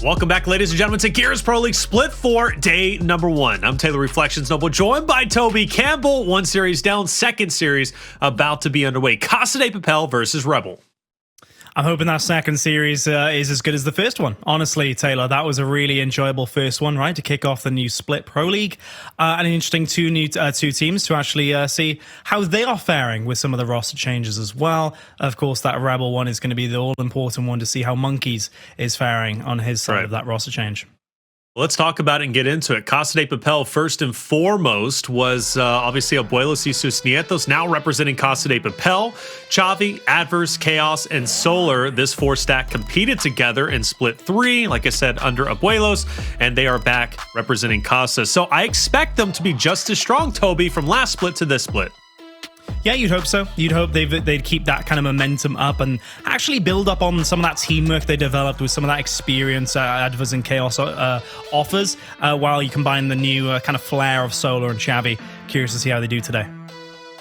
Welcome back, ladies and gentlemen, to Gears Pro League Split 4, day number 1. I'm Taylor Reflections Noble, joined by Toby Campbell. One series down, second series about to be underway. Casa de Papel versus Rebel. I'm hoping that second series is as good as the first one. Honestly, Taylor, that was a really enjoyable first one, right? To kick off the new Split Pro League. And an interesting two teams to actually see how they are faring with some of the roster changes as well. Of course, that Rebel one is going to be the all-important one to see how Monkyz is faring on his side of that roster change. Let's talk about it and get into it. Casa de Papel, first and foremost, was obviously Abuelos y sus Nietos, now representing Casa de Papel. Chavi, Addvers, Chaoz, and Solar, this four-stack competed together in Split 3, like I said, under Abuelos, and they are back representing Casa. So I expect them to be just as strong, Toby, from last split to this split. Yeah, you'd hope so. You'd hope they'd keep that kind of momentum up and actually build up on some of that teamwork they developed with some of that experience Addvers and Chaoz offers, while you combine the new kind of flair of Solar and Chavi. Curious to see how they do today.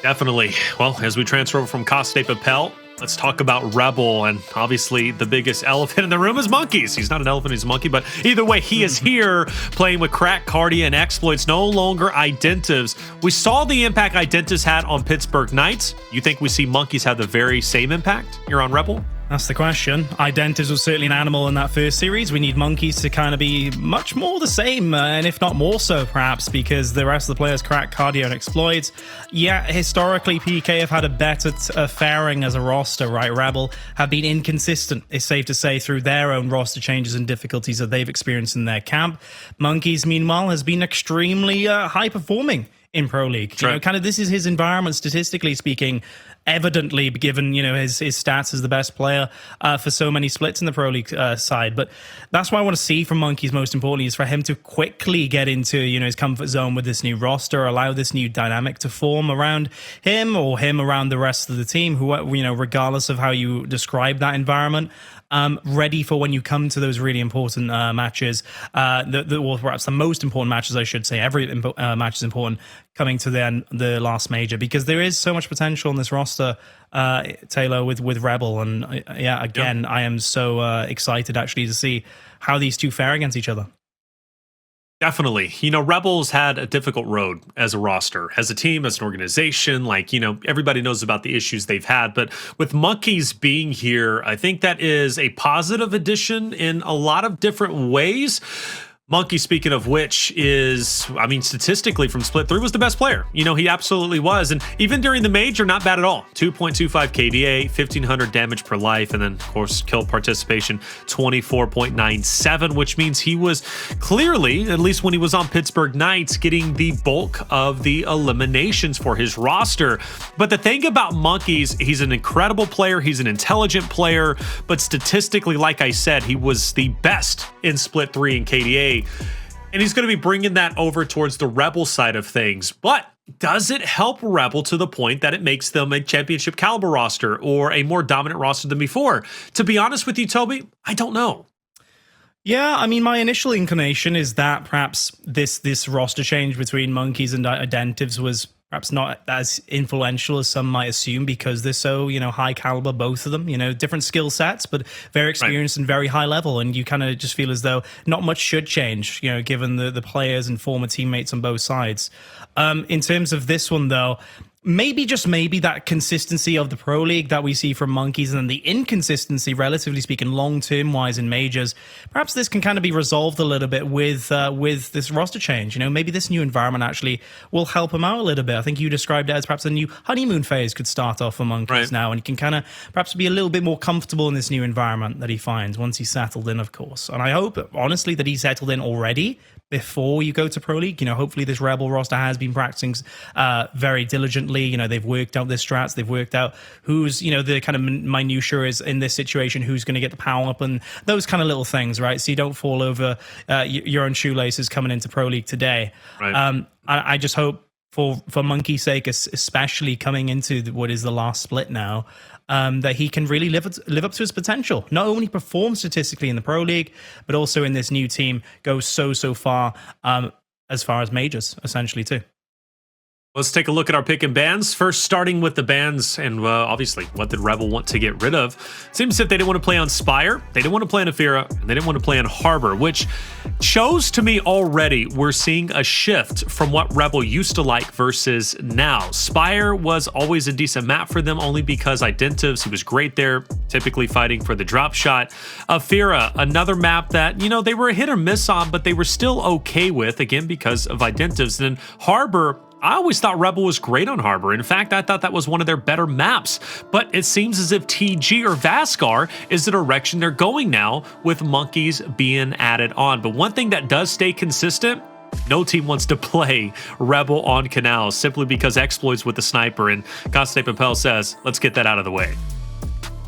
Definitely. Well, as we transfer over from Casa de Papel, let's talk about Rebel, and obviously the biggest elephant in the room is Monkyz. He's not an elephant, he's a monkey, but either way, he is here playing with Crack, Kardia, and Xploidz, no longer Identivs. We saw the impact Identivs had on Pittsburgh Knights. You think we see Monkyz have the very same impact here on Rebel? That's the question. Identivs was certainly an animal in that first series. We need Monkyz to kind of be much more the same, and if not more so, perhaps, because the rest of the players, Crack, Kardia, and Xploidz, yeah, historically, PK have had a better faring as a roster, right? Rebel have been inconsistent, it's safe to say, through their own roster changes and difficulties that they've experienced in their camp. Monkyz, meanwhile, has been extremely high-performing in Pro League. You know, kind of this is his environment, statistically speaking, evidently, given, you know, his stats as the best player for so many splits in the Pro League side. But that's what I want to see from Monkyz, most importantly, is for him to quickly get into, you know, his comfort zone with this new roster, allow this new dynamic to form around him or him around the rest of the team, who, you know, regardless of how you describe that environment, ready for when you come to those really important matches, or perhaps the most important matches, I should say. Every match is important coming to the last major, because there is so much potential in this roster, Taylor, with Rebel. And yeah, again, I am so excited actually to see how these two fare against each other. Definitely. You know, Rebels had a difficult road as a roster, as a team, as an organization. Like, you know, everybody knows about the issues they've had. But with Monkyz being here, I think that is a positive addition in a lot of different ways. Monkyz, speaking of which, is, I mean, statistically from Split 3 was the best player. You know, he absolutely was. And even during the major, not bad at all. 2.25 KDA, 1,500 damage per life, and then, of course, kill participation 24.97, which means he was clearly, at least when he was on Pittsburgh Knights, getting the bulk of the eliminations for his roster. But the thing about Monkyz, he's an incredible player, he's an intelligent player, but statistically, like I said, he was the best in Split 3 in KDA. And he's going to be bringing that over towards the Rebel side of things. But does it help Rebel to the point that it makes them a championship caliber roster or a more dominant roster than before? To be honest with you, Toby, I don't know. Yeah, I mean, my initial inclination is that perhaps this roster change between Monkyz and Identivs was perhaps not as influential as some might assume, because they're so, you know, high caliber, both of them, you know, different skill sets, but very experienced and very high level. And you kind of just feel as though not much should change, you know, given the players and former teammates on both sides. In terms of this one, though, maybe, just maybe, that consistency of the Pro League that we see from Monkyz, and then the inconsistency, relatively speaking, long-term wise in majors, perhaps this can kind of be resolved a little bit with this roster change. You know, maybe this new environment actually will help him out a little bit. I think you described it as perhaps a new honeymoon phase could start off for Monkyz now, and he can kind of perhaps be a little bit more comfortable in this new environment that he finds once he's settled in, of course. And I hope, honestly, that he's settled in already before you go to Pro League. You know, hopefully this Rebel roster has been practicing very diligently. You know, they've worked out their strats, they've worked out who's, you know, the kind of minutiae is in this situation, who's going to get the power up and those kind of little things, right? So you don't fall over your own shoelaces coming into Pro League today. I just hope for Monkyz's sake, especially coming into what is the last split now, that he can really live up to his potential. Not only perform statistically in the Pro League, but also in this new team, go so far as majors, essentially, too. Let's take a look at our pick and bans. First, starting with the bans, and obviously, what did Rebel want to get rid of? Seems as if they didn't want to play on Spire, they didn't want to play on Aphira, and they didn't want to play on Harbor, which shows to me already we're seeing a shift from what Rebel used to like versus now. Spire was always a decent map for them, only because Identivs, he was great there, typically fighting for the drop shot. Aphira, another map that, you know, they were a hit or miss on, but they were still okay with, again, because of Identivs. And then Harbor, I always thought Rebel was great on Harbor. In fact, I thought that was one of their better maps. But it seems as if TG or Vasgar is the direction they're going now, with Monkyz being added on. But one thing that does stay consistent, no team wants to play Rebel on Canals simply because Xploidz with the sniper. And Casa de Papel says, let's get that out of the way.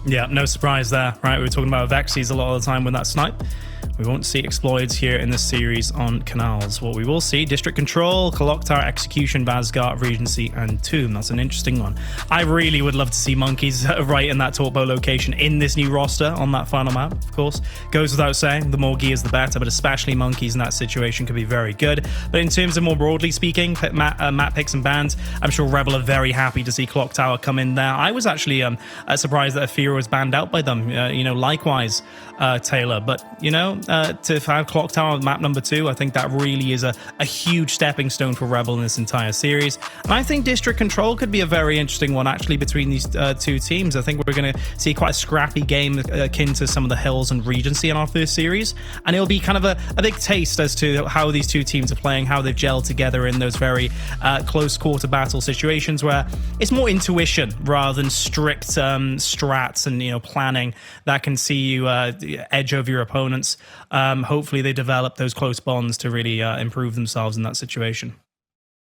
Yeah, no surprise there, right? We were talking about Vexies a lot of the time with that snipe. We won't see Xploidz here in this series on Canals. What we will see, District Control, Clocktower, Execution, Vasgar, Regency, and Tomb. That's an interesting one. I really would love to see Monkyz right in that Torpo location in this new roster on that final map, of course. Goes without saying, the more gears the better, but especially Monkyz in that situation could be very good. But in terms of more broadly speaking, map picks and bans, I'm sure Rebel are very happy to see Clocktower come in there. I was actually surprised that Aphira was banned out by them, likewise, Taylor. But, to have Clocktower on map number 2, I think that really is a huge stepping stone for Rebel in this entire series. And I think District Control could be a very interesting one, actually, between these two teams. I think we're going to see quite a scrappy game akin to some of the Hills and Regency in our first series. And it'll be kind of a big taste as to how these two teams are playing, how they've gelled together in those very close quarter battle situations where it's more intuition rather than strict strats and, planning that can see you edge over your opponents. Hopefully they develop those close bonds to really improve themselves in that situation.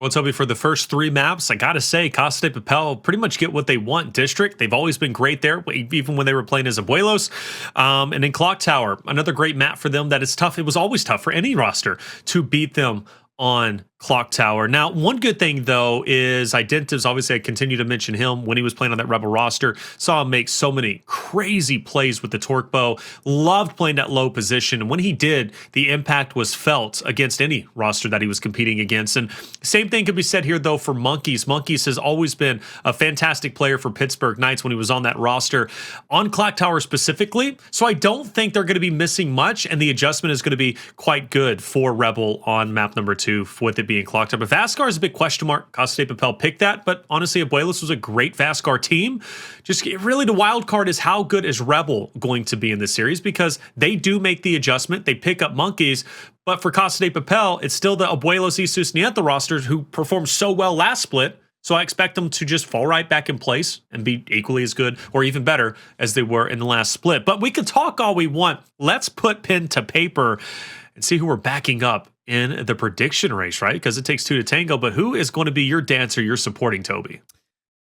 Well, Toby, for the first 3 maps, I gotta say, Casa de Papel pretty much get what they want. District, they've always been great there, even when they were playing as Abuelos. And then Clocktower, another great map for them that is tough. It was always tough for any roster to beat them on Clocktower. Now, one good thing, though, is Identivs, obviously I continue to mention him when he was playing on that Rebel roster. Saw him make so many crazy plays with the torque bow. Loved playing that low position. And when he did, the impact was felt against any roster that he was competing against. And same thing could be said here, though, for Monkyz. Monkyz has always been a fantastic player for Pittsburgh Knights when he was on that roster. On Clocktower specifically, so I don't think they're going to be missing much, and the adjustment is going to be quite good for Rebel on map number 2 with it being Clocktower. But Vasgar is a big question mark. Casa de Papel picked that, but honestly, Abuelos was a great Vasgar team. Just really the wild card is how good is Rebel going to be in this series, because they do make the adjustment. They pick up Monkyz, but for Casa de Papel, it's still the Abuelos Isus Nieto rosters who performed so well last split. So I expect them to just fall right back in place and be equally as good or even better as they were in the last split. But we could talk all we want. Let's put pen to paper and see who we're backing up in the prediction race, right? Because it takes 2 to tango. But who is going to be your dancer you're supporting, Toby?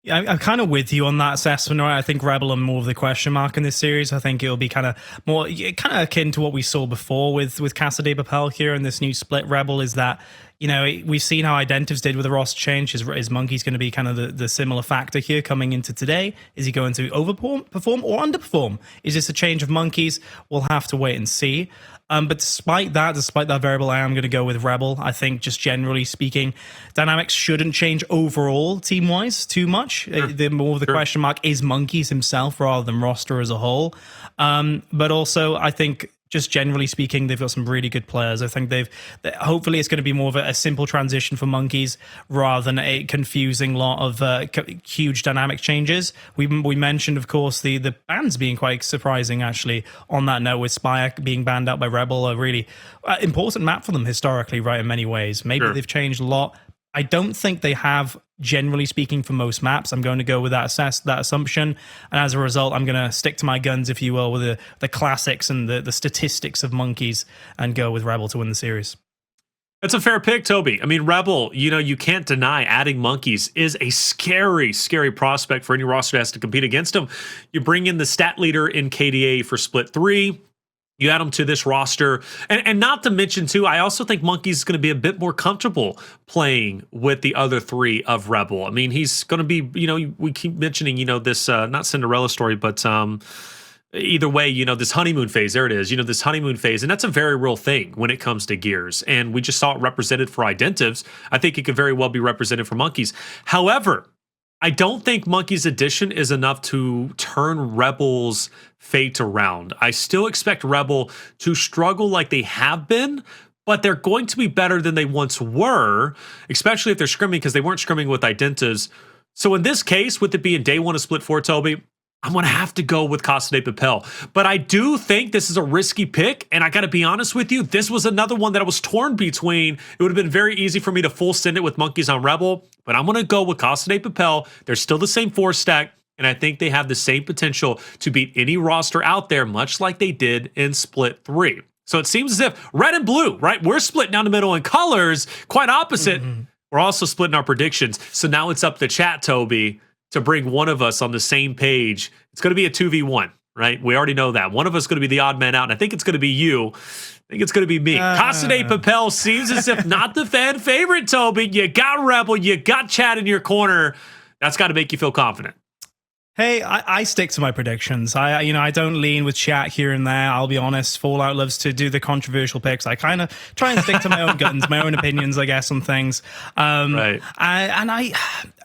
Yeah, I'm kind of with you on that assessment, right? I think Rebel are more of the question mark in this series. I think it'll be kind of more akin to what we saw before with Casa de Papel here in this new split. Rebel is that, we've seen how Identivs did with the roster change. Is Monkyz going to be kind of the similar factor here coming into today? Is he going to overperform or underperform? Is this a change of Monkyz? We'll have to wait and see. But despite that variable, I am going to go with Rebel. I think just generally speaking, dynamics shouldn't change overall team-wise too much. Sure. The more of the question mark is Monkyz himself rather than roster as a whole. But also, I think just generally speaking, they've got some really good players. I think hopefully it's going to be more of a simple transition for Monkyz rather than a confusing lot of huge dynamic changes. We mentioned, of course, the bans being quite surprising, actually, on that note, with Spire being banned out by Rebel, a really important map for them historically, right, in many ways. Maybe They've changed a lot. I don't think they have, generally speaking, for most maps. I'm going to go with that assumption. And as a result, I'm going to stick to my guns, if you will, with the classics and the statistics of Monkyz and go with Rebel to win the series. That's a fair pick, Toby. I mean, Rebel, you can't deny adding Monkyz is a scary, scary prospect for any roster that has to compete against him. You bring in the stat leader in KDA for Split 3. You add him to this roster. And not to mention, too, I also think Monkyz is going to be a bit more comfortable playing with the other 3 of Rebel. I mean, he's going to be, we keep mentioning, this, not Cinderella story, but either way, this honeymoon phase, there it is, this honeymoon phase. And that's a very real thing when it comes to gears. And we just saw it represented for Identivs. I think it could very well be represented for Monkyz. However, I don't think Monkyz addition is enough to turn Rebel's fate around. I still expect Rebel to struggle like they have been, but they're going to be better than they once were, especially if they're scrimming, because they weren't scrimming with Identivs. So in this case, with it being day one of Split 4, Toby, I'm going to have to go with Casa de Papel. But I do think this is a risky pick, and I got to be honest with you, this was another one that I was torn between. It would have been very easy for me to full send it with Monkyz on Rebel, but I'm going to go with Casa de Papel. They're still the same 4-stack, and I think they have the same potential to beat any roster out there, much like they did in Split 3. So it seems as if red and blue, right? We're split down the middle in colors, quite opposite. We're also splitting our predictions. So now it's up to chat, Toby, to bring one of us on the same page. It's going to be a 2v1, right? We already know that. One of us is going to be the odd man out, and I think it's going to be you. I think it's going to be me. Casa de Papel seems as if not the fan favorite, Toby. You got Rebel, you got chat in your corner. That's got to make you feel confident. Hey, I stick to my predictions. I don't lean with chat here and there. I'll be honest. Fallout loves to do the controversial picks. I kind of try and stick to my own guns, my own opinions, I guess, on things. Right.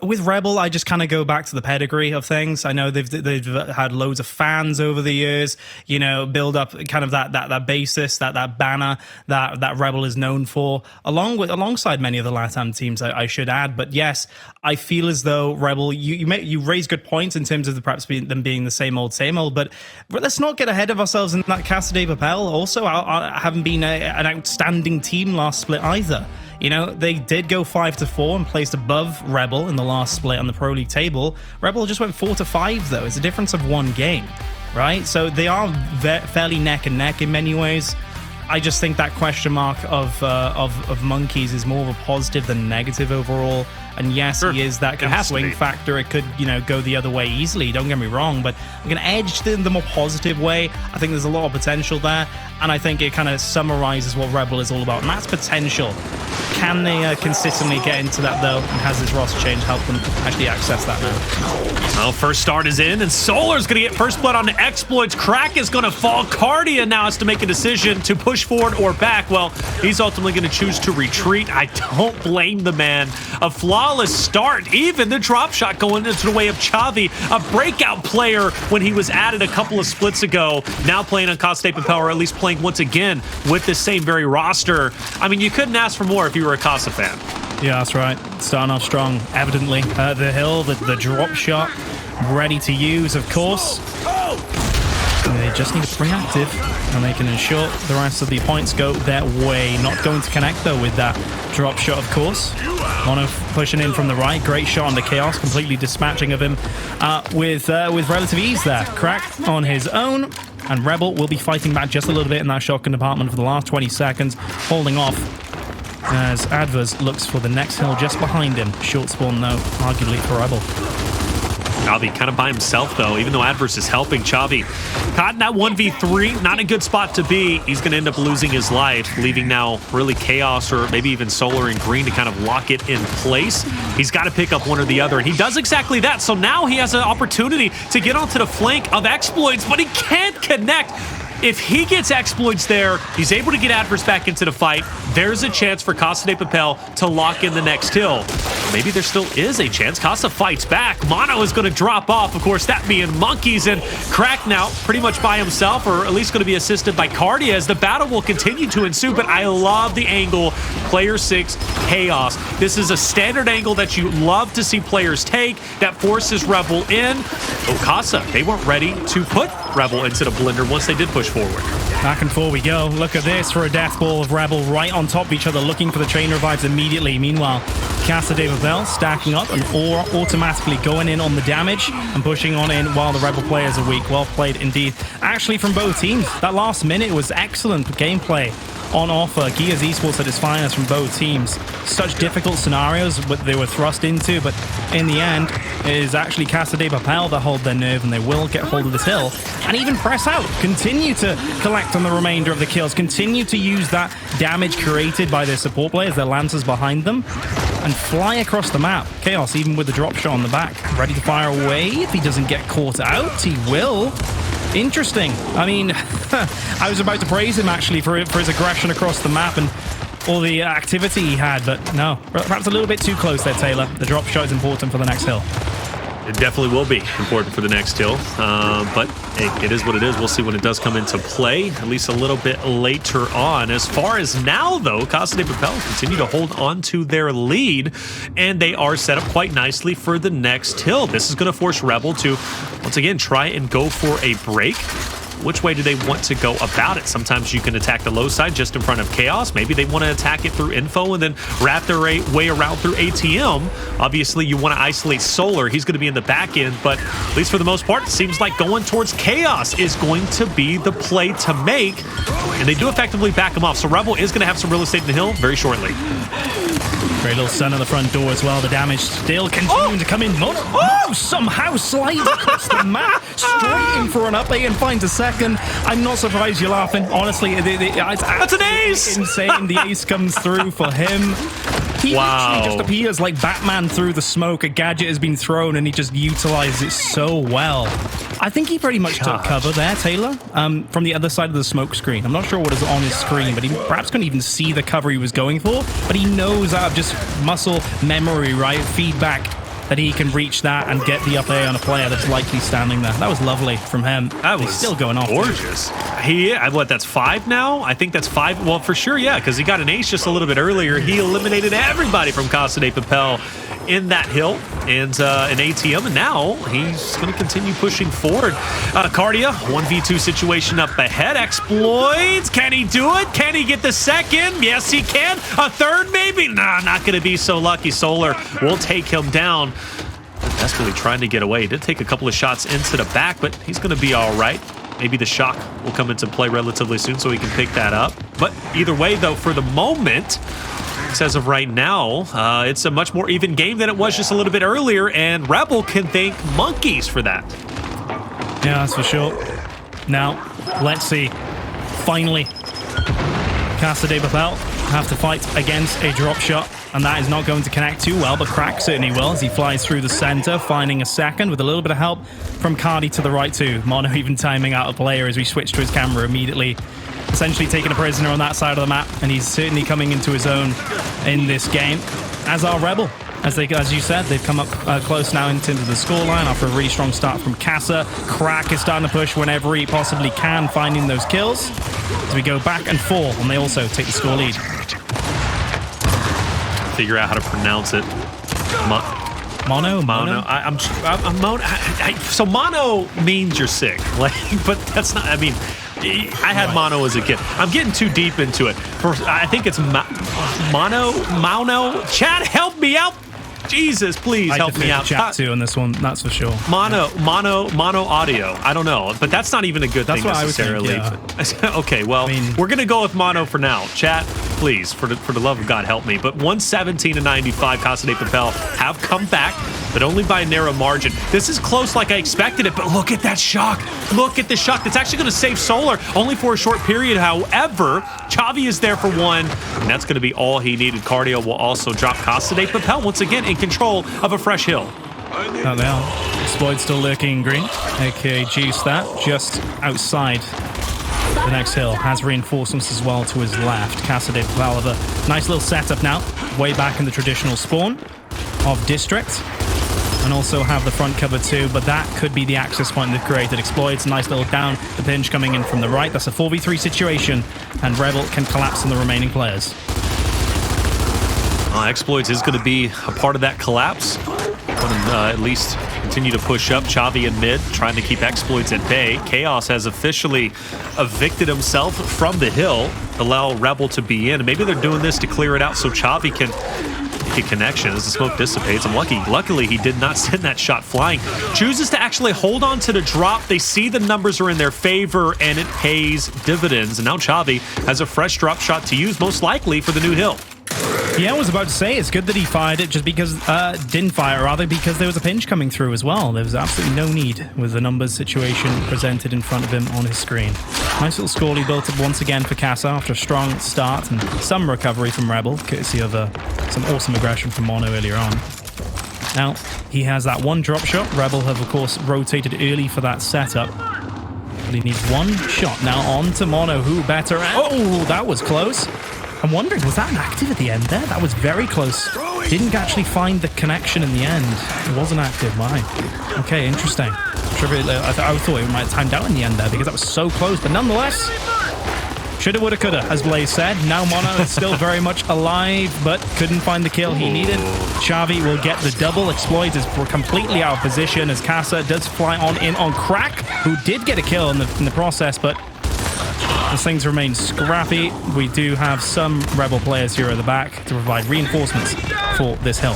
With Rebel, I just kind of go back to the pedigree of things. I know they've had loads of fans over the years. Build up kind of that basis, that banner that Rebel is known for, alongside many of the LATAM teams. I should add, but yes, I feel as though Rebel. You raise good points in terms of perhaps them being the same old, but let's not get ahead of ourselves in that Casa de Papel also haven't been an outstanding team last split either. They did go 5-4 and placed above Rebel in the last split on the Pro League table. Rebel just went 4-5 though. It's a difference of one game, right? So they are fairly neck and neck in many ways. I just think that question mark of Monkyz is more of a positive than negative overall. And yes, sure. He is that kind of swing factor. It could, go the other way easily. Don't get me wrong, but I'm going to edge the more positive way. I think there's a lot of potential there, and I think it kind of summarizes what Rebel is all about, and that's potential. Can they consistently get into that though? And has this roster change helped them actually access that now? Well, first start is in, and Solar's going to get first blood on the Xploidz. Crack is going to fall. Kardia now has to make a decision to push forward or back. Well, he's ultimately going to choose to retreat. I don't blame the man. A flawless start. Even the drop shot going into the way of Chavi, a breakout player when he was added a couple of splits ago. Now playing on Casa de Papel, or at least playing once again with the same very roster. I mean, you couldn't ask for more if you were a Casa fan. Yeah, that's right. Starting off strong, evidently. The hill, the drop shot, ready to use, of course. They just need to be active, and they can ensure the rest of the points go their way. Not going to connect, though, with that drop shot, of course. Mono pushing in from the right. Great shot on the Chaoz, completely dispatching of him with relative ease there. Crack on his own, and Rebel will be fighting back just a little bit in that shotgun department for the last 20 seconds, holding off as Addvers looks for the next hill just behind him. Short spawn, though, arguably for Rebel. Chavi kind of by himself, though, even though Addvers is helping. Chavi caught in that 1v3, not a good spot to be. He's going to end up losing his life, leaving now really Chaoz or maybe even Solar and Green to kind of lock it in place. He's got to pick up one or the other, and he does exactly that. So now he has an opportunity to get onto the flank of Xploidz, but he can't connect. If he gets Xploidz there, he's able to get Addvers back into the fight. There's a chance for Casa de Papel to lock in the next hill. Maybe there still is a chance. Casa fights back. Mono is going to drop off. Of course, that being Monkyz, and Crack now pretty much by himself, or at least going to be assisted by Kardia as the battle will continue to ensue. But I love the angle. Player 6, Chaoz. This is a standard angle that you love to see players take that forces Rebel in. Oh, Casa, they weren't ready to put Rebel into the blender once they did push forward. Back and forth we go. Look at this for a death ball of Rebel right on top of each other, looking for the chain revives immediately. Meanwhile, Casa de Papel stacking up and automatically going in on the damage and pushing on in while the Rebel players are weak. Well played indeed. Actually, from both teams, that last minute was excellent gameplay on offer. Gears Esports at its finest from both teams. Such difficult scenarios what they were thrust into, but in the end, it is actually Casa de Papel that hold their nerve, and they will get hold of this hill and even press out. Continue to collect on the remainder of the kills. Continue to use that damage created by their support players, their lancers behind them, and fly across the map. Chaoz, even with the drop shot on the back, ready to fire away. If he doesn't get caught out, he will. Interesting. I mean, I was about to praise him actually for his aggression across the map and all the activity he had, but no, perhaps a little bit too close there, Taylor. The drop shot is important for the next hill. It definitely will be important for the next hill, but hey, it is what it is. We'll see when it does come into play, at least a little bit later on. As far as now, though, Casa de Papel continue to hold on to their lead, and they are set up quite nicely for the next hill. This is going to force Rebel to, once again, try and go for a break. Which way do they want to go about it? Sometimes you can attack the low side just in front of Chaoz. Maybe they want to attack it through info and then wrap their way around through ATM. Obviously, you want to isolate Solar. He's going to be in the back end, but at least for the most part, it seems like going towards Chaoz is going to be the play to make. And they do effectively back him off. So Rebel is going to have some real estate in the hill very shortly. Great little stun on the front door as well. The damage still continuing to come in. Mono somehow slides across the map, straight in for an up A and finds a second. I'm not surprised you're laughing. Honestly, it's that's an ace! Insane. The ace comes through for him. He literally just appears like Batman through the smoke. A gadget has been thrown and he just utilizes it so well. I think he pretty much took cover there, Taylor, from the other side of the smoke screen. I'm not sure what is on his screen, but he perhaps couldn't even see the cover he was going for. But he knows out of just muscle memory, right? Feedback that he can reach that and get the up A on a player that's likely standing there. That was lovely from him. That was still going off. Gorgeous. That's 5 now? I think that's 5. Well, for sure, yeah, because he got an ace just a little bit earlier. He eliminated everybody from Casa de Papel in that hill and an ATM, and now he's going to continue pushing forward. Kardia, 1v2 situation up ahead. Xploidz, can he do it? Can he get the second? Yes, he can. A third, maybe? Nah, not going to be so lucky. Solar will take him down. Desperately trying to get away. He did take a couple of shots into the back, but he's going to be all right. Maybe the shock will come into play relatively soon so he can pick that up. But either way, though, for the moment, as of right now, it's a much more even game than it was just a little bit earlier, and Rebel can thank Monkyz for that. Yeah, that's for sure. Now, let's see. Finally, Casa de Papel have to fight against a drop shot, and that is not going to connect too well, but Crack certainly will as he flies through the center, finding a second with a little bit of help from Kardia to the right too. Mono even timing out a player as we switch to his camera immediately, essentially taking a prisoner on that side of the map, and he's certainly coming into his own in this game, as are Rebel. As you said, they've come up close now into the scoreline after a really strong start from Casa. Crack is starting to push whenever he possibly can, finding those kills. As we go back and forth, and they also take the score lead. Figure out how to pronounce it. Mono. So mono means you're sick, like, but that's not. I mean, I had mono as a kid. I'm getting too deep into it. I think it's mono. Chad, help me out. Jesus, please help me out. Chat too on this one, that's for sure. Mono audio. I don't know, but that's not even a good thing necessarily. Okay, well, we're gonna go with mono for now. Chat, please, for the love of God, help me. But 117-95, Casa de Papel have come back, but only by a narrow margin. This is close like I expected it, but look at that shock. Look at the shock. That's actually going to save Solar, only for a short period. However, Chavi is there for one, and that's going to be all he needed. Kardia will also drop Casa de Papel once again in control of a fresh hill. Oh, they are. Xploidz still lurking in green, aka Juice that, just outside the next hill. Has reinforcements as well to his left. Casa de Papel have a nice little setup now, way back in the traditional spawn of District. And also have the front cover too, but that could be the access point that created. Xploidz, nice little down, the pinch coming in from the right. That's a 4v3 situation, and Rebel can collapse on the remaining players. Xploidz is going to be a part of that collapse. At least continue to push up. Chavi in mid, trying to keep Xploidz at bay. Chaoz has officially evicted himself from the hill, allow Rebel to be in. And maybe they're doing this to clear it out so Chavi can get connection as the smoke dissipates. And luckily, he did not send that shot flying. Chooses to actually hold on to the drop. They see the numbers are in their favor, and it pays dividends. And now Chavi has a fresh drop shot to use, most likely for the new hill. Yeah, I was about to say, it's good that he fired it just because, didn't fire, rather, because there was a pinch coming through as well. There was absolutely no need with the numbers situation presented in front of him on his screen. Nice little score he built up once again for Casa after a strong start and some recovery from Rebel, courtesy of some awesome aggression from Mono earlier on. Now, he has that one drop shot. Rebel have, of course, rotated early for that setup. But he needs one shot now on to Mono. Who better? Oh, that was close. I'm wondering, was that an active at the end there? That was very close. Didn't actually find the connection in the end. It wasn't active, my. Okay, interesting. I thought it might have timed out in the end there because that was so close, but nonetheless, shoulda, woulda, coulda, as Blaze said. Now Mono is still very much alive, but couldn't find the kill he needed. Chavi will get the double. Xploidz is completely out of position as Casa does fly on in on Crack, who did get a kill in the process, but as things remain scrappy, we do have some Rebel players here at the back to provide reinforcements for this hill.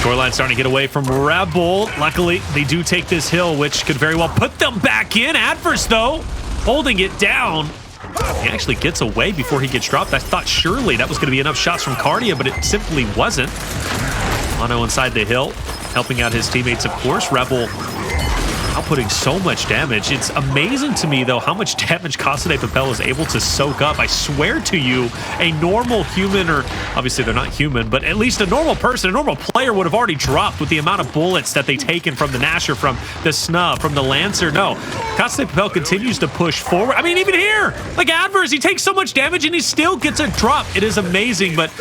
Scoreline starting to get away from Rebel. Luckily, they do take this hill, which could very well put them back in. Addvers, though, holding it down. He actually gets away before he gets dropped. I thought surely that was going to be enough shots from Kardia, but it simply wasn't. Mono inside the hill, helping out his teammates, of course. Rebel outputting so much damage. It's amazing to me, though, how much damage Casa de Papel is able to soak up. I swear to you, a normal human, or obviously they're not human, but at least a normal person, a normal player would have already dropped with the amount of bullets that they've taken from the Nasher, from the Snub, from the Lancer. No, Casa de Papel continues to push forward. I mean, even here, like Addvers, he takes so much damage and he still gets a drop. It is amazing, but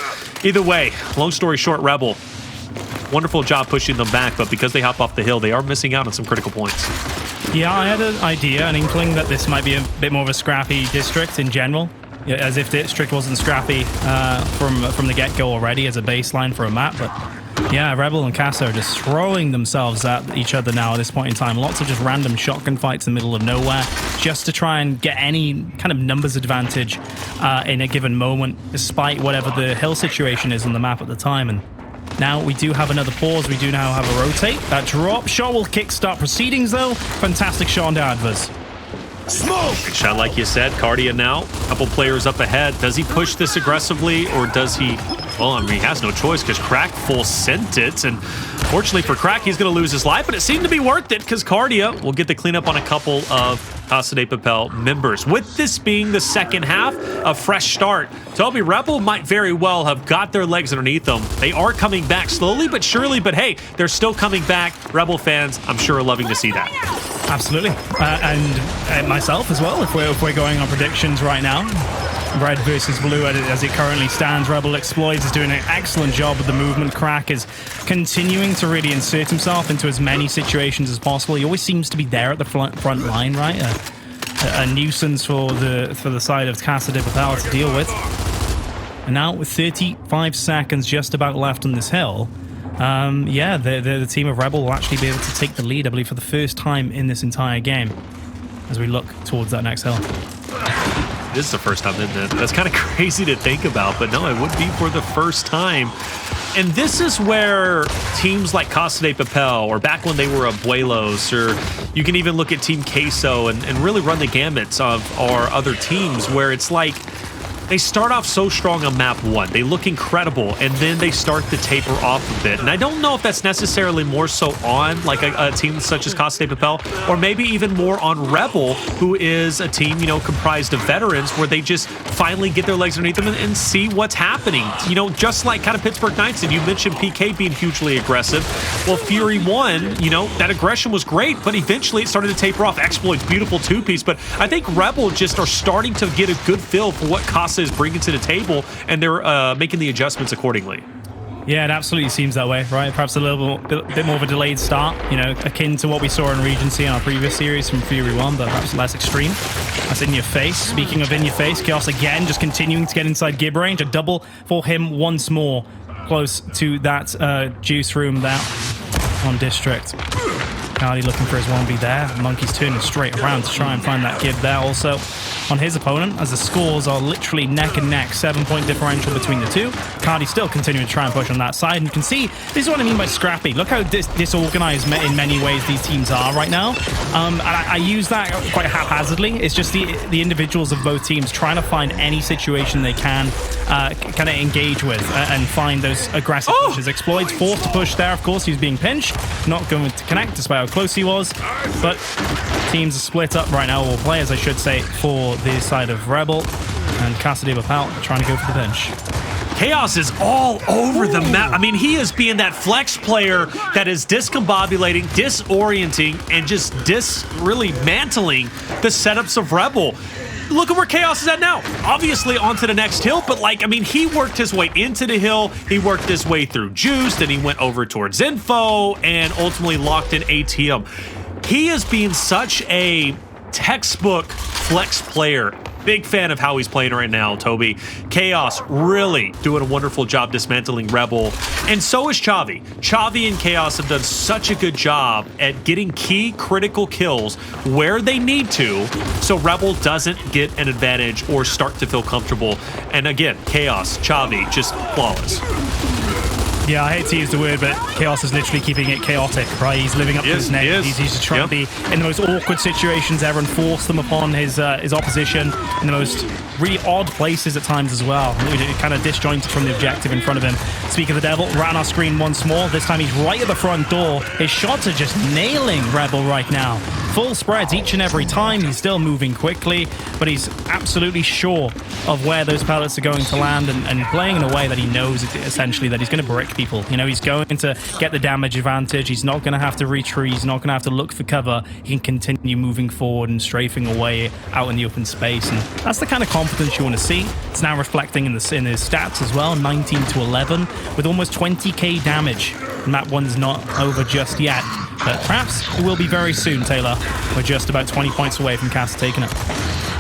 either way, long story short, Rebel, wonderful job pushing them back, but because they hop off the hill, they are missing out on some critical points. Yeah, I had an idea, an inkling that this might be a bit more of a scrappy district in general, as if the district wasn't scrappy from the get-go already as a baseline for a map, but yeah, Rebel and Casa are just throwing themselves at each other now at this point in time. Lots of just random shotgun fights in the middle of nowhere, just to try and get any kind of numbers advantage in a given moment, despite whatever the hill situation is on the map at the time. And now we do have another pause. We do now have a rotate. That drop shot will kickstart proceedings, though. Fantastic shot on Addvers. Smoke! Good shot, like you said. Kardia now, a couple players up ahead. Does he push this aggressively, or does he... Well, I mean, he has no choice because Crack full sent it, and fortunately for Crack, he's going to lose his life, but it seemed to be worth it because Kardia will get the cleanup on a couple of Casa de Papel members. With this being the second half, a fresh start. Toby, Rebel might very well have got their legs underneath them. They are coming back slowly but surely, but hey, they're still coming back. Rebel fans, I'm sure, are loving to see that. Absolutely. And myself as well, if we're going on predictions right now. Red versus blue as it currently stands. Rebel Xploidz is doing an excellent job with the movement. Crack is continuing to really insert himself into as many situations as possible. He always seems to be there at the front line, right? A nuisance for the side of Casa de Papel to deal with. And now with 35 seconds just about left on this hill, yeah, the team of Rebel will actually be able to take the lead, I believe, for the first time in this entire game as we look towards that next hill. This is the first time, isn't it? That's kind of crazy to think about, but no, it would be for the first time. And this is where teams like Casa de Papel, or back when they were Abuelos, or you can even look at Team Queso and really run the gamuts of our other teams, where it's like they start off so strong on map one. They look incredible, and then they start to taper off a bit. And I don't know if that's necessarily more so on like a team such as Casa de Papel, or maybe even more on Rebel, who is a team, you know, comprised of veterans, where they just finally get their legs underneath them and see what's happening. You know, just like kind of Pittsburgh Knights, and you mentioned PK being hugely aggressive. Well, Fury 1, you know, that aggression was great, but eventually it started to taper off. Xploidz, beautiful two-piece, but I think Rebel just are starting to get a good feel for what Casa is bringing to the table, and they're making the adjustments accordingly. Yeah, it absolutely seems that way, right? Perhaps a bit more of a delayed start, you know, akin to what we saw in Regency in our previous series from Fury 1, but perhaps less extreme. That's in your face. Speaking of in your face, Chaoz again just continuing to get inside gib range. A double for him once more, close to that juice room there on District. Kardia looking for his 1v there. Monkyz turning straight around to try and find that gib there also on his opponent, as the scores are literally neck and neck. 7-point differential between the two. Kardia still continuing to try and push on that side, and you can see this is what I mean by scrappy. Look how disorganized in many ways these teams are right now. And I use that quite haphazardly. It's just the individuals of both teams trying to find any situation they can kind of engage with and find those aggressive pushes. Xploidz forced to push there, of course. He was being pinched, not going to connect despite how close he was, but teams are split up right now, or players I should say, for the side of Rebel, and Casa de Papel trying to go for the bench. Chaoz is all over the map. I mean, he is being that flex player that is discombobulating, disorienting, and just really mantling the setups of Rebel. Look at where Chaoz is at now. Obviously onto the next hill, but like, I mean, he worked his way into the hill. He worked his way through Juice, then he went over towards Info, and ultimately locked in ATM. He is being such a textbook flex player. Big fan of how he's playing right now, Toby. Chaoz really doing a wonderful job dismantling Rebel, and so is Chavi. Chavi and Chaoz have done such a good job at getting key critical kills where they need to, so Rebel doesn't get an advantage or start to feel comfortable. And again, Chaoz, Chavi, just flawless. Yeah, I hate to use the word, but Chaoz is literally keeping it chaotic, right? He's living up to his name. He's just trying to be in the most awkward situations ever and force them upon his opposition in the most really odd places at times as well. It kind of disjointed from the objective in front of him. Speak of the devil, right on our screen once more. This time he's right at the front door. His shots are just nailing Rebel right now. Full spreads each and every time. He's still moving quickly, but he's absolutely sure of where those pellets are going to land and playing in a way that he knows essentially that he's going to brick people. You know, he's going to get the damage advantage. He's not going to have to retreat. He's not going to have to look for cover. He can continue moving forward and strafing away out in the open space. And that's the kind of confidence you want to see. It's now reflecting in his stats as well. 19 to 11 with almost 20k damage. Map 1's not over just yet, but perhaps it will be very soon, Taylor. We're just about 20 points away from Casa taking it.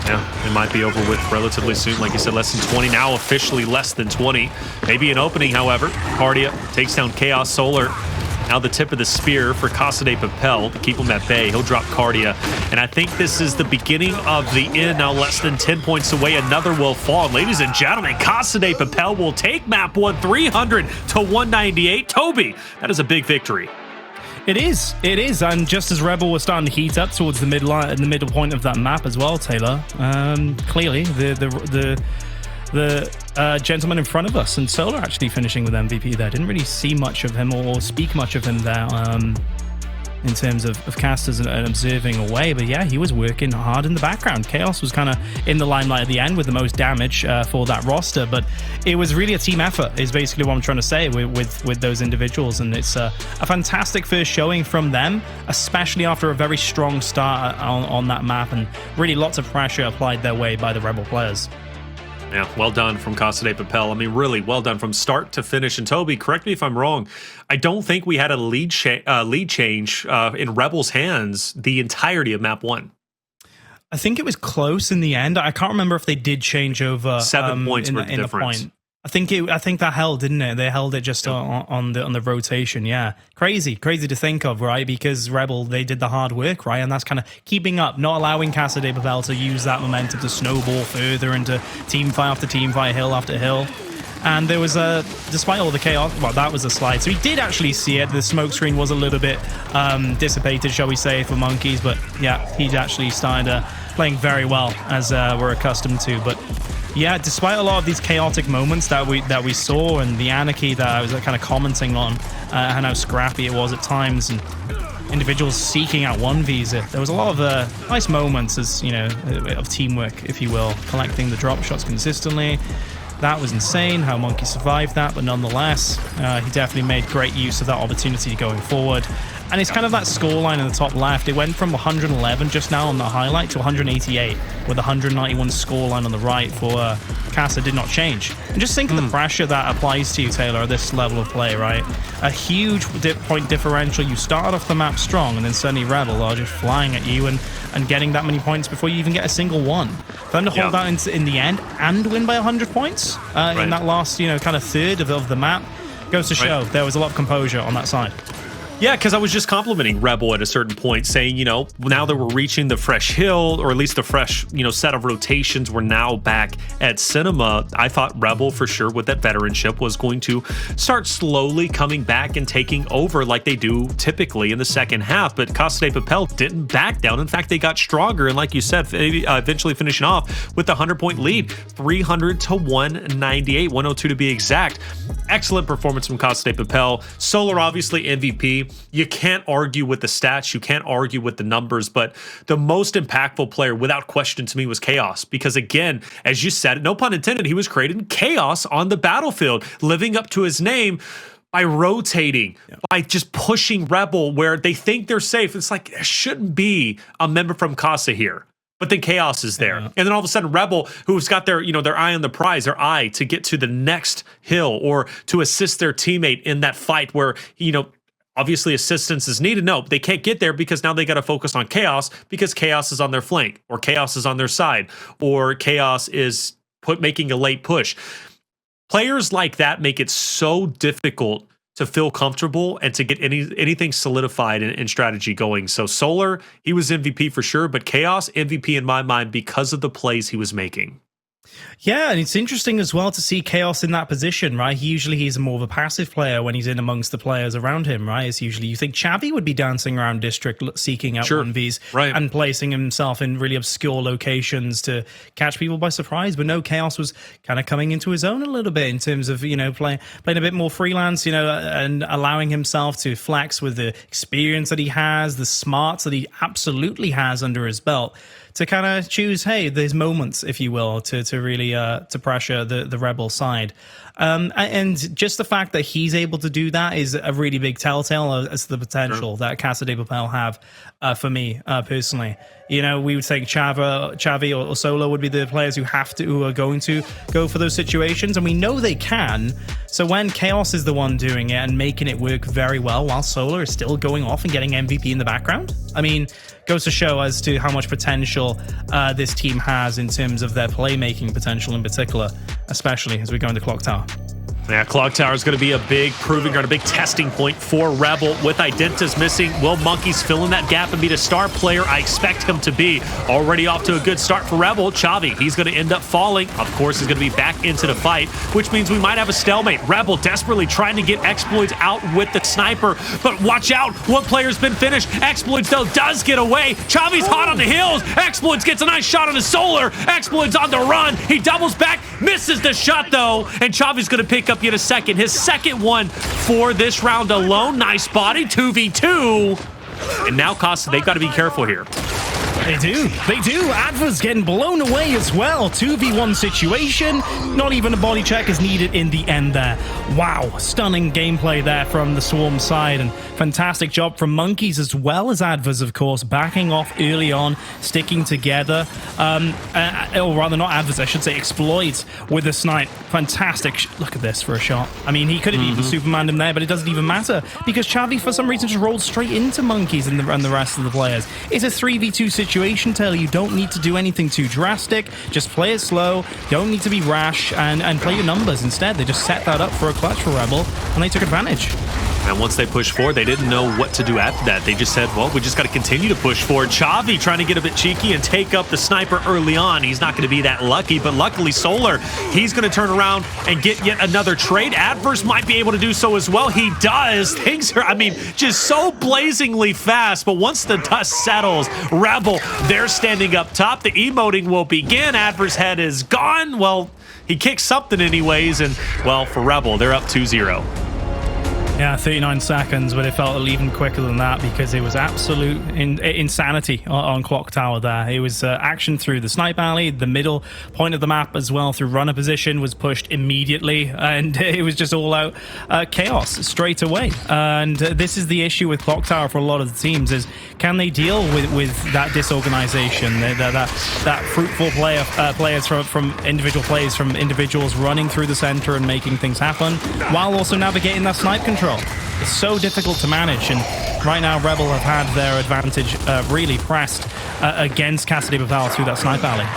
Yeah, it might be over with relatively soon. Like you said, less than 20. Now officially less than 20. Maybe an opening, however. Kardia takes down Chaoz Solar. Now the tip of the spear for Casa de Papel to keep him at bay. He'll drop Kardia. And I think this is the beginning of the end. Now less than 10 points away. Another will fall. Ladies and gentlemen, Casa de Papel will take map 1 300 to 198. Toby, that is a big victory. It is, and just as Rebel was starting to heat up towards the middle point of that map as well, Taylor, clearly the gentleman in front of us and Solar actually finishing with MVP there. Didn't really see much of him or speak much of him there in terms of casters and observing away, but yeah, he was working hard in the background. Chaoz was kind of in the limelight at the end with the most damage for that roster, but it was really a team effort is basically what I'm trying to say with those individuals, and it's a fantastic first showing from them, especially after a very strong start on that map, and really lots of pressure applied their way by the Rebel players. Yeah, well done from Casa de Papel. I mean, really well done from start to finish. And Toby, correct me if I'm wrong, I don't think we had a lead change in Rebel's hands the entirety of map 1. I think it was close in the end. I can't remember if they did change over 7 points in worth the difference. point. I think that held, didn't it? They held it just on the rotation. Yeah, crazy to think of, right? Because Rebel, they did the hard work, right? And that's kind of keeping up, not allowing Casa de Papel to use that momentum to snowball further into team fight after team fight, hill after hill. And there was despite all the chaos, well, that was a slide. So he did actually see it. The smoke screen was a little bit dissipated, shall we say, for Monkyz. But yeah, he actually started playing very well, as we're accustomed to. But yeah, despite a lot of these chaotic moments that we saw and the anarchy that I was kind of commenting on, and how scrappy it was at times, and individuals seeking out 1Vs, there was a lot of nice moments, as you know, of teamwork, if you will, collecting the drop shots consistently. That was insane how Monkyz survived that, but nonetheless, he definitely made great use of that opportunity going forward. And it's kind of that scoreline in the top left. It went from 111 just now on the highlight to 188, with 191 scoreline on the right for Casa did not change. And just think of the pressure that applies to you, Taylor, at this level of play, right? A huge point differential. You start off the map strong, and then suddenly Rebel are just flying at you and getting that many points before you even get a single one. For them to hold that in the end and win by 100 points in that last, kind of third of the map goes to show there was a lot of composure on that side. Yeah, because I was just complimenting Rebel at a certain point, saying, now that we're reaching the fresh hill, or at least the fresh, set of rotations, we're now back at Cinema. I thought Rebel, for sure, with that veteranship, was going to start slowly coming back and taking over like they do typically in the second half. But Casa de Papel didn't back down. In fact, they got stronger. And like you said, eventually finishing off with the 100-point lead, 300 to 198, 102 to be exact. Excellent performance from Casa de Papel. Solar, obviously, MVP. you can't argue with the stats, you can't argue with the numbers, but the most impactful player without question to me was Chaoz, because again, as you said, no pun intended, he was creating chaos on the battlefield, living up to his name by rotating, by just pushing Rebel where they think they're safe. It's like, there shouldn't be a member from Casa here. But then Chaoz is there. And then all of a sudden Rebel, who's got their, their eye on the prize, their eye to get to the next hill or to assist their teammate in that fight where, obviously assistance is needed. No, they can't get there because now they got to focus on Chaoz because Chaoz is on their flank or Chaoz is on their side or Chaoz is making a late push. Players like that make it so difficult to feel comfortable and to get anything solidified in strategy going. So Solar, he was MVP for sure, but Chaoz, MVP in my mind because of the plays he was making. Yeah, and it's interesting as well to see Chaoz in that position, right? He's more of a passive player when he's in amongst the players around him, right? It's usually, you think Chavi would be dancing around District seeking out 1Vs and placing himself in really obscure locations to catch people by surprise. But no, Chaoz was kind of coming into his own a little bit in terms of, playing a bit more freelance, and allowing himself to flex with the experience that he has, the smarts that he absolutely has under his belt, to kind of choose, hey, there's moments, if you will, to really to pressure the Rebel side. And just the fact that he's able to do that is a really big telltale as to the potential that Casa de Papel have for me personally. We would think Chavi or Solo would be the players who are going to go for those situations, and we know they can. So when Chaoz is the one doing it and making it work very well while Solar is still going off and getting MVP in the background, I mean, goes to show as to how much potential this team has in terms of their playmaking potential in particular, especially as we go into Clocktower. Yeah, Clocktower is going to be a big proving ground, a big testing point for Rebel. With Identitas missing, will Monkyz fill in that gap and be the star player I expect him to be? Already off to a good start for Rebel. Chavi, he's going to end up falling. Of course, he's going to be back into the fight, which means we might have a stalemate. Rebel desperately trying to get Xploidz out with the sniper, but watch out, one player's been finished. Xploidz, though, does get away. Chavi's hot on the hills. Xploidz gets a nice shot on his Solar. Xploidz on the run. He doubles back, misses the shot, though, and Chavi's going to pick up yet a second. His second one for this round alone. Nice body, 2v2. And now Casa, they've got to be careful here. They do. Addvers getting blown away as well. 2v1 situation. Not even a body check is needed in the end there. Wow. Stunning gameplay there from the Swarm side, and fantastic job from Monkyz as well as Addvers, of course, backing off early on, sticking together. Or rather, not Addvers, I should say Xploidz with a snipe. Fantastic. Look at this for a shot. I mean, he could have even Supermaned him there, but it doesn't even matter because Chavi, for some reason, just rolled straight into Monkyz and the rest of the players. It's a 3v2 situation, Taylor. You don't need to do anything too drastic. Just play it slow. Don't need to be rash and play your numbers instead. They just set that up for a clutch for Rebel, and they took advantage. And once they pushed forward, they didn't know what to do after that. They just said, well, we just got to continue to push forward. Chavi trying to get a bit cheeky and take up the sniper early on. He's not going to be that lucky, but luckily Solar, he's going to turn around and get yet another trade. Addvers might be able to do so as well. He does. Things are, just so blazingly fast. But once the dust settles, Rebel, they're standing up top. The emoting will begin. Addvers' head is gone. Well, he kicked something anyways, and, well, for Rebel, they're up 2-0. Yeah, 39 seconds, but it felt even quicker than that because it was absolute insanity on Clocktower there. It was action through the snipe alley, the middle point of the map as well through runner position was pushed immediately, and it was just all out chaos straight away. And this is the issue with Clocktower for a lot of the teams, is can they deal with that disorganization, that fruitful players from individual plays from individuals running through the center and making things happen, while also navigating that snipe control. It's so difficult to manage, and right now Rebel have had their advantage really pressed against Casa de Papel through that snipe alley.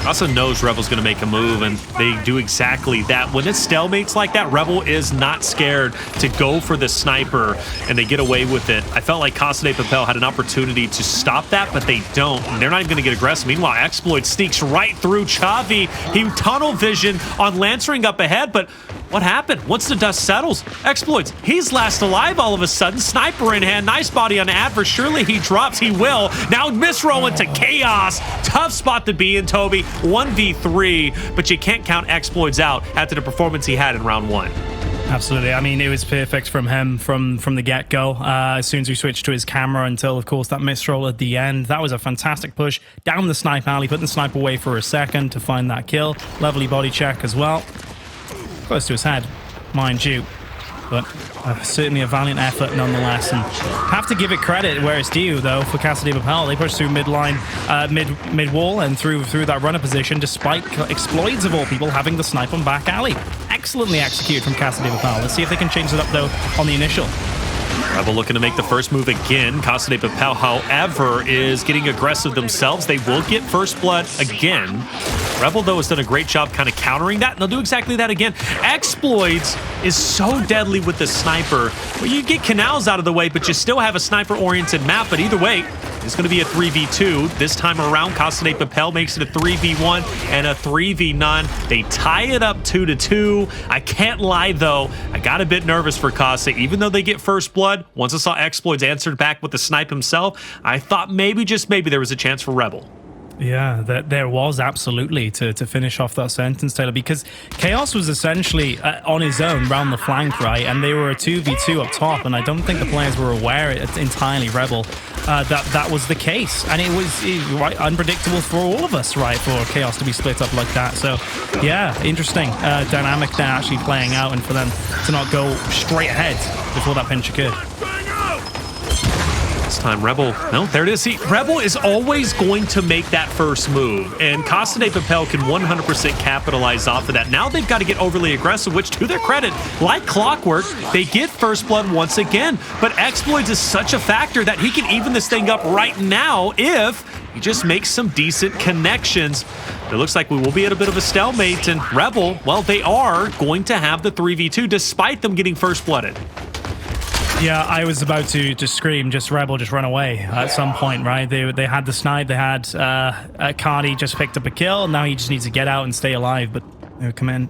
Also knows Rebel's going to make a move, and they do exactly that. When it's stalemates like that, Rebel is not scared to go for the sniper, and they get away with it. I felt like Casa de Papel had an opportunity to stop that, but they don't. And they're not even going to get aggressive. Meanwhile, Xploidz sneaks right through Chavi. He tunnel vision on Lancering up ahead, but what happened? Once the dust settles, Xploidz, he's last alive all of a sudden. Sniper in hand, nice body on Addvers. Surely he drops, he will. Now misroll into Chaos. Tough spot to be in, Toby. 1v3, but you can't count Xploidz out after the performance he had in round one. Absolutely. I mean, it was perfect from him from the get-go. As soon as we switched to his camera until, of course, that misroll at the end. That was a fantastic push down the snipe alley, putting the snipe away for a second to find that kill. Lovely body check as well. Close to his head, mind you. But certainly a valiant effort nonetheless. And have to give it credit where it's due, though, for Casa de Papel. They pushed through mid-line, mid-wall and through that runner position, despite Xploidz, of all people, having the snipe on back alley. Excellently executed from Casa de Papel. Let's see if they can change it up, though, on the initial. Rebel looking to make the first move again. Casa de Papel, however, is getting aggressive themselves. They will get first blood again. Rebel, though, has done a great job kind of countering that, and they'll do exactly that again. Xploidz is so deadly with the sniper. Well, you get canals out of the way, but you still have a sniper-oriented map. But either way, it's going to be a 3v2. This time around, Casa de Papel makes it a 3v1 and a 3v9. They tie it up 2-2. I can't lie, though. I got a bit nervous for Casa. Even though they get first blood, once I saw Xploidz answered back with the snipe himself, I thought maybe, just maybe, there was a chance for Rebel. Yeah, there was absolutely to finish off that sentence, Taylor, because Chaoz was essentially on his own round the flank, right? And they were a 2v2 up top, and I don't think the players were aware entirely, Rebel, that was the case. And it was right unpredictable for all of us, right, for Chaoz to be split up like that. So, yeah, interesting dynamic there actually playing out, and for them to not go straight ahead before that pinch occurred. This time, Rebel, no, there it is. See, Rebel is always going to make that first move, and Casa de Papel can 100% capitalize off of that. Now they've got to get overly aggressive, which, to their credit, like clockwork, they get first blood once again. But Xploidz is such a factor that he can even this thing up right now if he just makes some decent connections. It looks like we will be at a bit of a stalemate, and Rebel, well, they are going to have the 3v2 despite them getting first blooded. Yeah, I was about to just scream, just Rebel, just run away at some point, right? They had the snipe, they had Kardia just picked up a kill, and now he just needs to get out and stay alive, but they come in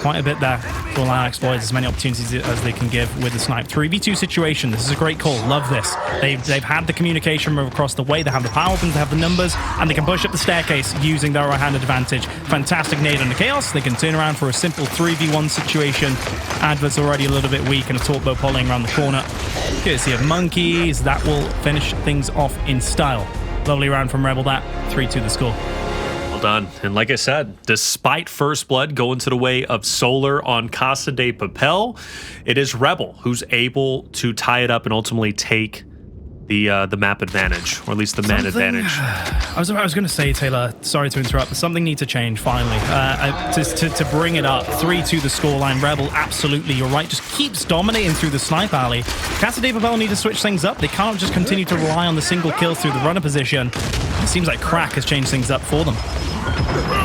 quite a bit there to allow Xploidz as many opportunities as they can give with the snipe. 3v2 situation, this is a great call, love this. They've had the communication move across the way, they have the power weapons, they have the numbers, and they can push up the staircase using their right-handed advantage. Fantastic nade on the Chaoz, they can turn around for a simple 3v1 situation. Addvers already a little bit weak and a torque bow pulling around the corner. Courtesy of Monkyz, that will finish things off in style. Lovely round from Rebel, that 3-2 the score. Well done. And like I said, despite first blood going to the way of Solar on Casa de Papel, it is Rebel who's able to tie it up and ultimately take the map advantage, or at least the man advantage. I was going to say, Taylor, sorry to interrupt, but something needs to change finally. To bring it up, 3-2 the scoreline. Rebel, absolutely, you're right, just keeps dominating through the snipe alley. Casa de Papel need to switch things up. They can't just continue to rely on the single kills through the runner position. It seems like Crack has changed things up for them.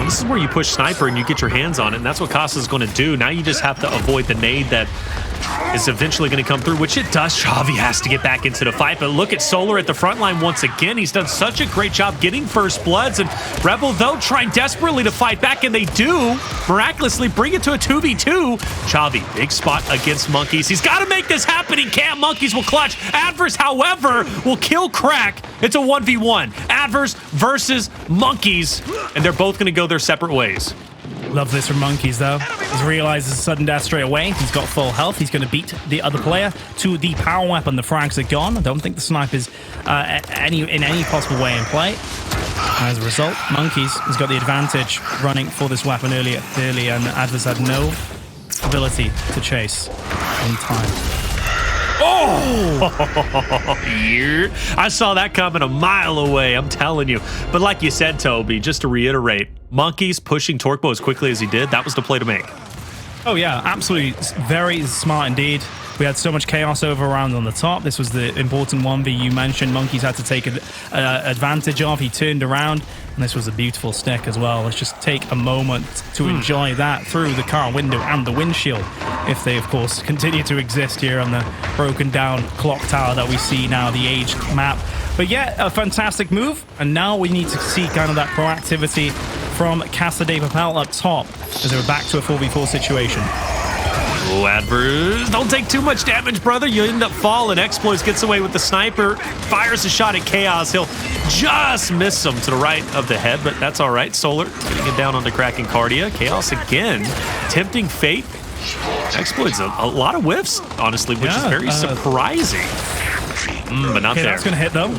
This is where you push Sniper and you get your hands on it, and that's what Casa's going to do. Now you just have to avoid the nade that is eventually going to come through, which it does. Chavi has to get back into the fight, but look at Solar at the front line once again. He's done such a great job getting first bloods, and Rebel, though, trying desperately to fight back, and they do miraculously bring it to a 2v2. Chavi, big spot against Monkyz. He's got to make this happen. He can't. Monkyz will clutch. Addvers, however, will kill Crack. It's a 1v1. Addvers versus Monkyz, and they're both going to go their separate ways. Love this from Monkyz, though. He's realizes sudden death straight away. He's got full health. He's going to beat the other player to the power weapon. The frags are gone. I don't think the snipe is in any possible way in play. As a result, Monkyz has got the advantage running for this weapon early, and Addvers had no ability to chase in time. Oh! I saw that coming a mile away, I'm telling you. But like you said, Toby, just to reiterate, Monkyz pushing torque bow as quickly as he did, that was the play to make. Oh yeah, absolutely. Very smart indeed. We had so much chaos over around on the top. This was the important 1v you mentioned. Monkyz had to take advantage of. He turned around, and this was a beautiful stick as well. Let's just take a moment to enjoy that through the car window and the windshield, if they, of course, continue to exist here on the broken down clock tower that we see now, the aged map. But yeah, a fantastic move, and now we need to see kind of that proactivity from Casa de Papel up top as they're back to a 4v4 situation. Oh, Addvers, don't take too much damage, brother. You end up falling. Xploidz gets away with the sniper, fires a shot at Chaoz. He'll just miss him to the right of the head, but that's all right. Solar getting it down on the Crack and Kardia. Chaoz again, tempting fate. Xploidz a lot of whiffs, honestly, which is very surprising. But not there. That's going to hit, though.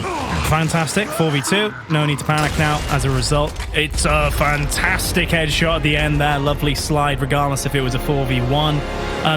Fantastic. 4v2. No need to panic now as a result. It's a fantastic headshot at the end there. Lovely slide, regardless if it was a 4v1.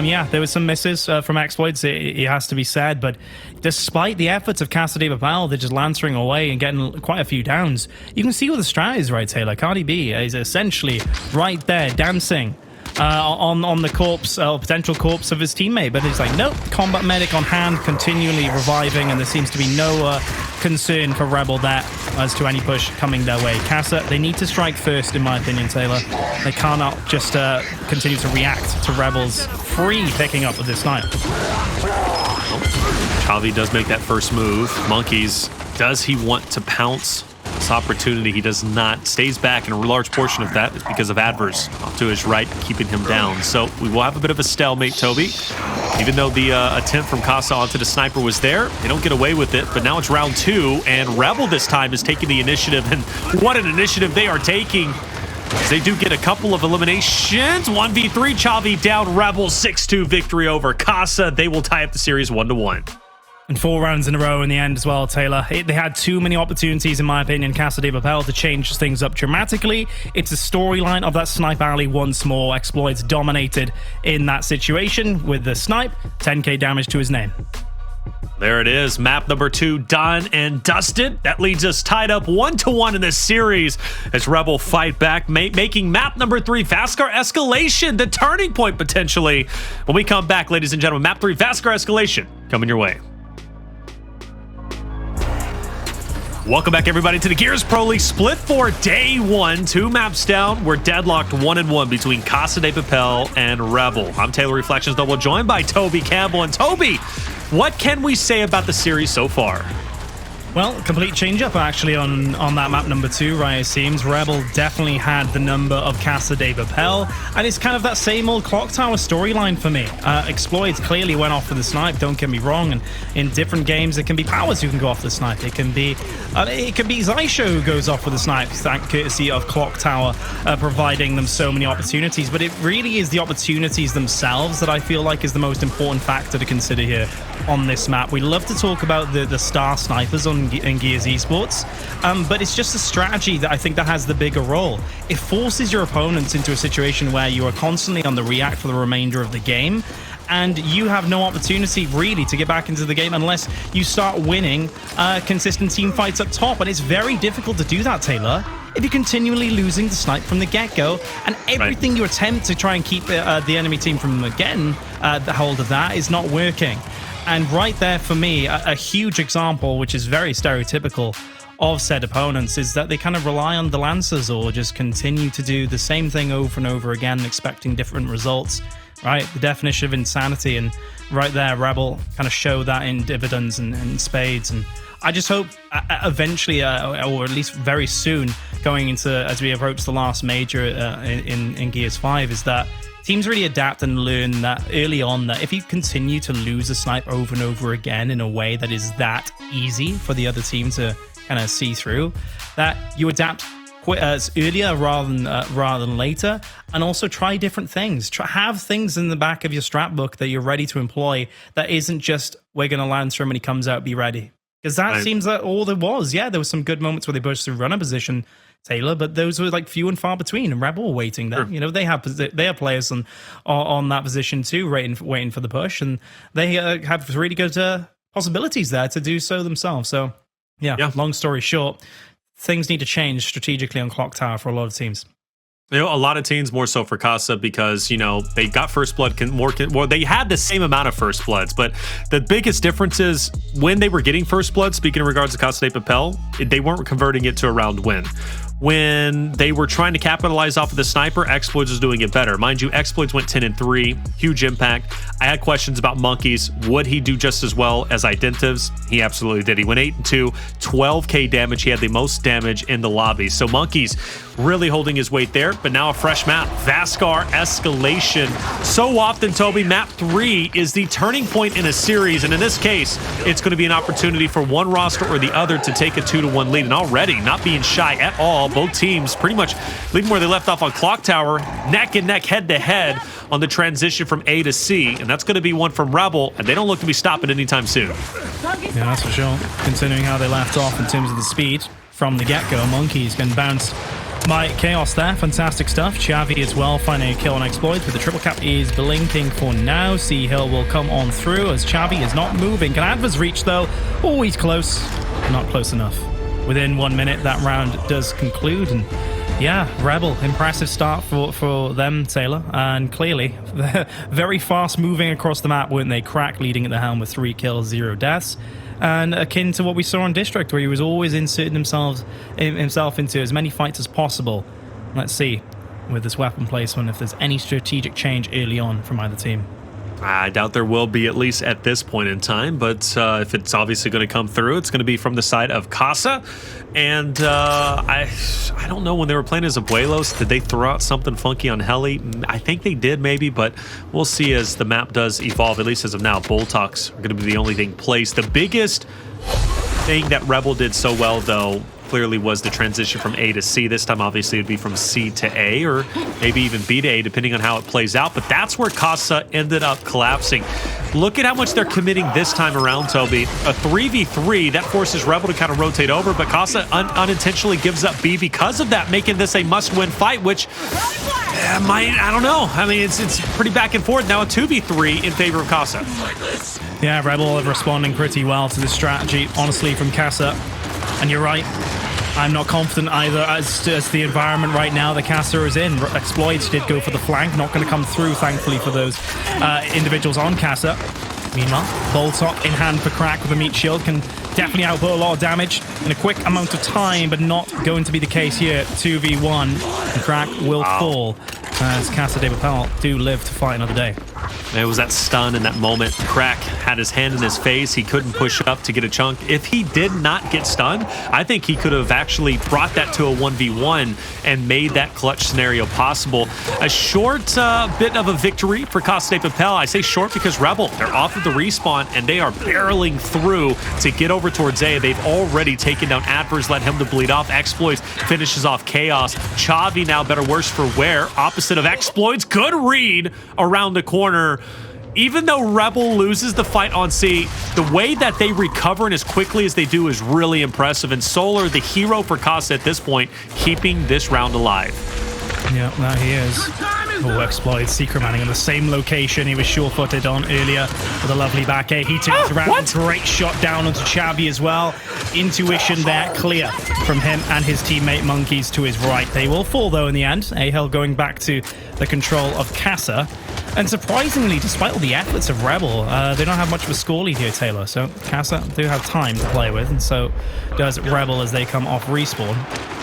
Yeah, there was some misses from Xploidz, it has to be said. But despite the efforts of Casa de Papel, they're just lancering away and getting quite a few downs. You can see what the strat is, right, Taylor? Cardi B is essentially right there dancing on the corpse, potential corpse of his teammate, but it's like, nope, combat medic on hand, continually reviving, and there seems to be no concern for Rebel there as to any push coming their way. Casa, they need to strike first, in my opinion, Taylor. They cannot just continue to react to Rebel's free picking up with this snipe. Chavi does make that first move. Monkyz, does he want to pounce this opportunity? He does not. Stays back, and a large portion of that is because of Addvers off to his right, keeping him down. So we will have a bit of a stalemate, Toby. Even though the attempt from Casa onto the sniper was there, they don't get away with it. But now it's round 2, and Rebel this time is taking the initiative. And what an initiative they are taking, as they do get a couple of eliminations. 1v3, Chavi down. Rebel 6-2 victory over Casa. They will tie up the series 1-1. And 4 rounds in a row in the end as well, Taylor. They had too many opportunities, in my opinion, Casa de Papel, to change things up dramatically. It's a storyline of that snipe alley once more. Xploidz dominated in that situation with the snipe. 10k damage to his name. There it is. Map number 2 done and dusted. That leads us tied up 1-1 in this series as Rebel fight back, making map number 3, Vasgar Escalation, the turning point potentially. When we come back, ladies and gentlemen, map 3, Vasgar Escalation, coming your way. Welcome back, everybody, to the Gears Pro League Split 4 Day 1. 2 maps down. We're deadlocked 1-1 between Casa de Papel and Rebel. I'm Taylor Reflections Double, joined by Toby Campbell. And Toby, what can we say about the series so far? Well, complete change-up, actually, on that map number 2, right, it seems. Rebel definitely had the number of Casa de Papel, and it's kind of that same old Clocktower storyline for me. Xploidz clearly went off with the snipe, don't get me wrong, and in different games, it can be Powers who can go off the snipe. It can be Zysho who goes off with the snipe, thanks courtesy of Clocktower providing them so many opportunities, but it really is the opportunities themselves that I feel like is the most important factor to consider here on this map. We love to talk about the star snipers in Gears Esports, but it's just a strategy that I think that has the bigger role. It forces your opponents into a situation where you are constantly on the react for the remainder of the game, and you have no opportunity really to get back into the game unless you start winning consistent team fights up top, and it's very difficult to do that, Taylor, if you're continually losing the snipe from the get-go, and everything you attempt to try and keep the enemy team from getting the hold of that is not working. And right there, for me, a huge example, which is very stereotypical of said opponents, is that they kind of rely on the Lancers or just continue to do the same thing over and over again, expecting different results, right? The definition of insanity. And right there, Rebel kind of show that in dividends and spades. And I just hope eventually, or at least very soon, going into, as we approach the last major in Gears 5, is that teams really adapt and learn that early on that if you continue to lose a snipe over and over again in a way that is that easy for the other team to kind of see through, that you adapt earlier rather than later, and also try different things. Have things in the back of your strat book that you're ready to employ that isn't just, we're going to Lancer him when he comes out, be ready. Because that seems like all there was. Yeah, there were some good moments where they burst through runner position, Taylor, but those were like few and far between, and Rebel were waiting there. Sure. You know, they have players on that position too, waiting for the push, and they have really good possibilities there to do so themselves. So, yeah, long story short, things need to change strategically on Clocktower for a lot of teams. You know, a lot of teams, more so for Casa, because, you know, they got first blood well, they had the same amount of first bloods, but the biggest difference is when they were getting first blood, speaking in regards to Casa de Papel, they weren't converting it to a round win. When they were trying to capitalize off of the sniper, Xploidz was doing it better. Mind you, Xploidz went 10-3, huge impact. I had questions about Monkyz. Would he do just as well as Identivs? He absolutely did. He went 8-2, 12k damage. He had the most damage in the lobby. So Monkyz really holding his weight there, but now a fresh map, Vasgar Escalation. So often, Toby, map 3 is the turning point in a series, and in this case, it's going to be an opportunity for one roster or the other to take a 2-1 lead, and already not being shy at all overall. Both teams pretty much leaving where they left off on Clocktower, neck and neck, head to head on the transition from A to C, and that's going to be one from Rebel, and they don't look to be stopping anytime soon. Yeah, that's for sure. Considering how they left off in terms of the speed from the get-go, Monkyz can bounce by Chaoz there. Fantastic stuff. Chavi as well, finding a kill on Xploidz, but the triple cap is blinking for now. Sea Hill will come on through as Chavi is not moving. Can Addvers reach though? Always close. Not close enough. Within 1 minute, that round does conclude, and yeah, Rebel, impressive start for them, Taylor, and clearly they're very fast moving across the map, weren't they? Crack leading at the helm with 3 kills, 0 deaths, and akin to what we saw on District, where he was always inserting himself into as many fights as possible. Let's see, with this weapon placement, if there's any strategic change early on from either team. I doubt there will be, at least at this point in time, but if it's obviously going to come through, it's going to be from the side of Casa. And I don't know, when they were playing as Abuelos, did they throw out something funky on Heli? I think they did maybe, but we'll see as the map does evolve, at least as of now. Boltox are going to be the only thing placed. The biggest thing that Rebel did so well, though, clearly was the transition from A to C. This time, obviously, it'd be from C to A, or maybe even B to A, depending on how it plays out. But that's where Casa ended up collapsing. Look at how much they're committing this time around, Toby. A 3v3, that forces Rebel to kind of rotate over, but Casa unintentionally gives up B because of that, making this a must-win fight, which I don't know. I mean, it's pretty back and forth. Now a 2v3 in favor of Casa. Yeah, Rebel are responding pretty well to this strategy, honestly, from Casa. And you're right, I'm not confident either as the environment right now that Casa is in. Xploidz did go for the flank, not going to come through, thankfully, for those individuals on Casa. Meanwhile, Boltok in hand for Crack with a meat shield can definitely output a lot of damage in a quick amount of time, but not going to be the case here. 2v1, and Crack will fall as Casa de Papel do live to fight another day. It was that stun in that moment. Crack had his hand in his face. He couldn't push up to get a chunk. If he did not get stunned, I think he could have actually brought that to a 1v1 and made that clutch scenario possible. A short bit of a victory for Casa de Papel. I say short because Rebel, they're off of the respawn and they are barreling through to get over towards A. They've already taken down Addvers, let him to bleed off. Xploidz finishes off Chaoz. Chavi now better worse for wear. Opposite of Xploidz. Good read around the corner. Even though Rebel loses the fight on C, the way that they recover and as quickly as they do is really impressive. And Solar, the hero for Casa at this point, keeping this round alive. Yeah, that he is. Oh, Xploidz secret manning in the same location he was sure-footed on earlier with a lovely back A. He turns around. What? Great shot down onto Chavi as well. Intuition there, clear from him and his teammate Monkyz to his right. They will fall, though, in the end. A-Hill going back to the control of Casa. And surprisingly, despite all the efforts of Rebel, they don't have much of a score lead here, Taylor. So Casa do have time to play with, and so does Rebel as they come off respawn.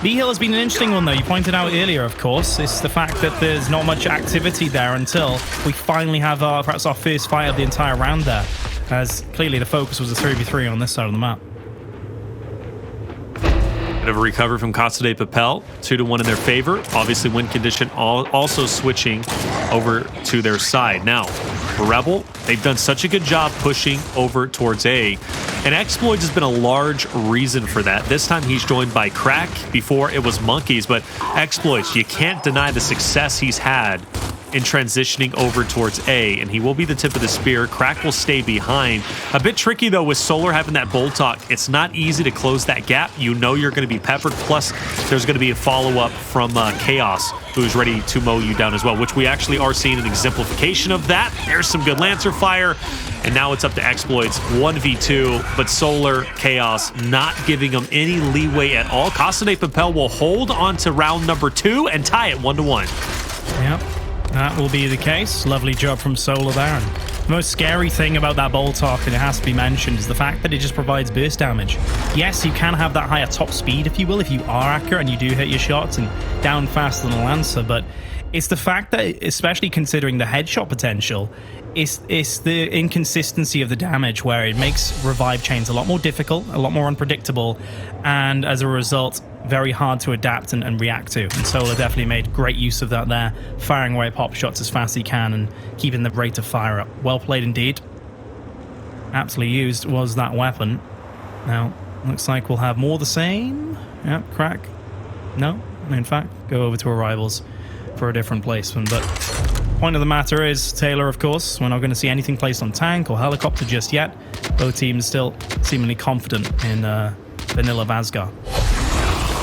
B-Hill has been an interesting one, though. You pointed out earlier, of course. It's the fact that there's not much activity there until we finally have perhaps our first fight of the entire round there, as clearly the focus was a 3v3 on this side of the map. Bit of a recovery from Casa de Papel, 2-1 in their favor. Obviously, win condition also switching over to their side. Now, for Rebel, they've done such a good job pushing over towards A, and Xploidz has been a large reason for that. This time, he's joined by Crack. Before, it was Monkyz, but Xploidz, you can't deny the success he's had in transitioning over towards A, and he will be the tip of the spear. Crack will stay behind. A bit tricky, though, with Solar having that Boltok. It's not easy to close that gap. You know you're going to be peppered, plus there's going to be a follow-up from Chaoz, who's ready to mow you down as well, which we actually are seeing an exemplification of that. There's some good Lancer fire, and now it's up to Xploidz, 1v2, but Solar, Chaoz, not giving them any leeway at all. Casa de Papel will hold on to round number 2 and tie it 1-1. Yep. That will be the case. Lovely job from Solar there. And the most scary thing about that Boltok, and it has to be mentioned, is the fact that it just provides burst damage. Yes, you can have that higher top speed, if you will, if you are accurate and you do hit your shots and down faster than a Lancer, but it's the fact that, especially considering the headshot potential, it's the inconsistency of the damage where it makes revive chains a lot more difficult, a lot more unpredictable, and as a result, very hard to adapt and react to. And Solar definitely made great use of that there, firing away pop shots as fast as he can and keeping the rate of fire up. Well played indeed. Aptly used was that weapon. Now, looks like we'll have more of the same. Yep, Crack No, in fact, go over to Arrivals for a different placement. But point of the matter is, Taylor, of course, we're not going to see anything placed on tank or helicopter just yet. Both teams still seemingly confident in vanilla Vasgar.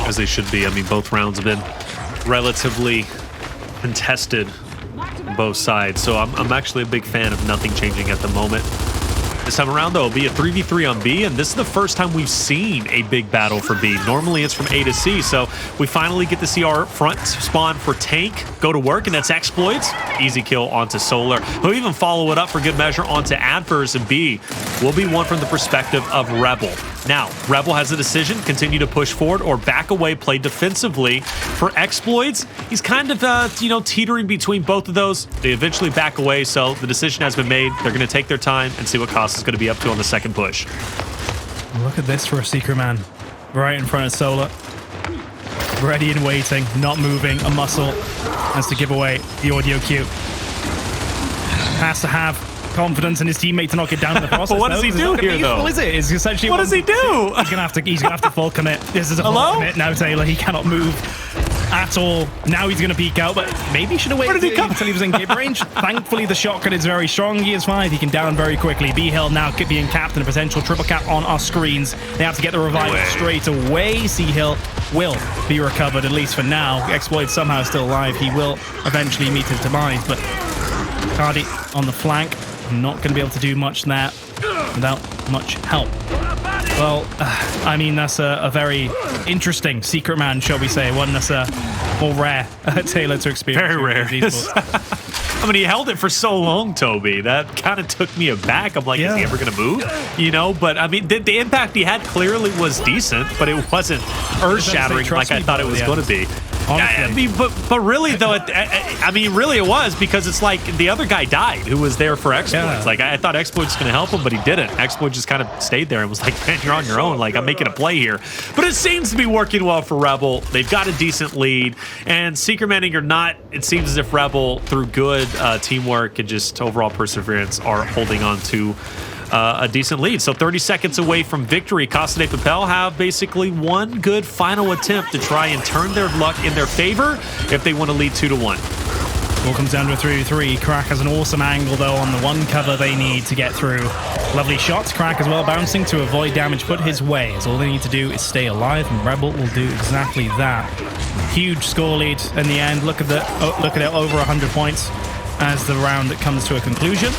As they should be. I mean, both rounds have been relatively contested on both sides, so I'm actually a big fan of nothing changing at the moment. This time around, though, it'll be a 3v3 on B, and this is the first time we've seen a big battle for B. Normally, it's from A to C, so we finally get to see our front spawn for tank go to work, and that's Xploidz. Easy kill onto Solar. He'll even follow it up for good measure onto Addvers, and B will be one from the perspective of Rebel. Now, Rebel has a decision, continue to push forward or back away, play defensively. For Xploidz, he's kind of, teetering between both of those. They eventually back away, so the decision has been made. They're going to take their time and see what Cost is going to be up to on the second push. Look at this for a Secret Man. Right in front of Solar. Ready and waiting, not moving, a muscle. Has to give away the audio cue. Has to have confidence in his teammate to knock it down in the process. But what does he do here, though? Is it? It's essentially what does he do? He's gonna have to full commit. This is a full commit now, Taylor. He cannot move at all. Now he's gonna peek out, but maybe he should have waited until he was in gib range. Thankfully, the shotgun is very strong. He is 5. He can down very quickly. B-Hill now being capped and a potential triple cap on our screens. They have to get the revival straight away. C-Hill will be recovered, at least for now. Xploidz somehow still alive. He will eventually meet his demise, but Kardia on the flank, not going to be able to do much there without much help. Well, I mean, that's a very interesting Secret Man, shall we say. One that's more rare, Taylor, to experience. Very rare. I mean, he held it for so long, Toby. That kind of took me aback. I'm like, is he ever going to move? But I mean, the impact he had clearly was decent, but it wasn't earth-shattering like I thought it was going to be. I mean, but really, though, really it was, because it's like the other guy died who was there for Xploidz. Yeah. Like, I thought Xploidz was going to help him, but he didn't. Xploidz just kind of stayed there and was like, man, you're on your own. Like, I'm making a play here. But it seems to be working well for Rebel. They've got a decent lead. And Secret Manning or not, it seems as if Rebel, through good teamwork and just overall perseverance, are holding on to a decent lead. So 30 seconds away from victory. Casa de Papel have basically one good final attempt to try and turn their luck in their favor if they want to lead 2-1. All comes down to a 3v3. Crack has an awesome angle, though, on the one cover they need to get through. Lovely shots. Crack as well bouncing to avoid damage put his way. So all they need to do is stay alive, and Rebel will do exactly that. Huge score lead in the end. Look at it, over 100 points as the round comes to a conclusion.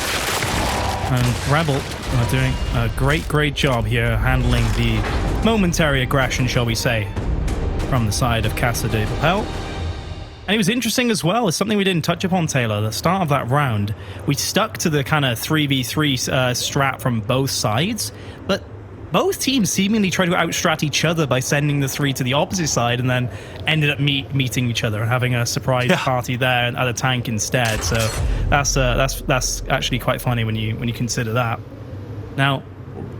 And Rebel are doing a great job here, handling the momentary aggression, shall we say, from the side of Casa de Papel. And it was interesting as well, it's something we didn't touch upon, Taylor. The start of that round, we stuck to the kind of 3v3 strat from both sides, but both teams seemingly tried to outstrat each other by sending the 3 to the opposite side, and then ended up meeting each other and having a surprise party there at a tank instead. So that's actually quite funny when you consider that. Now,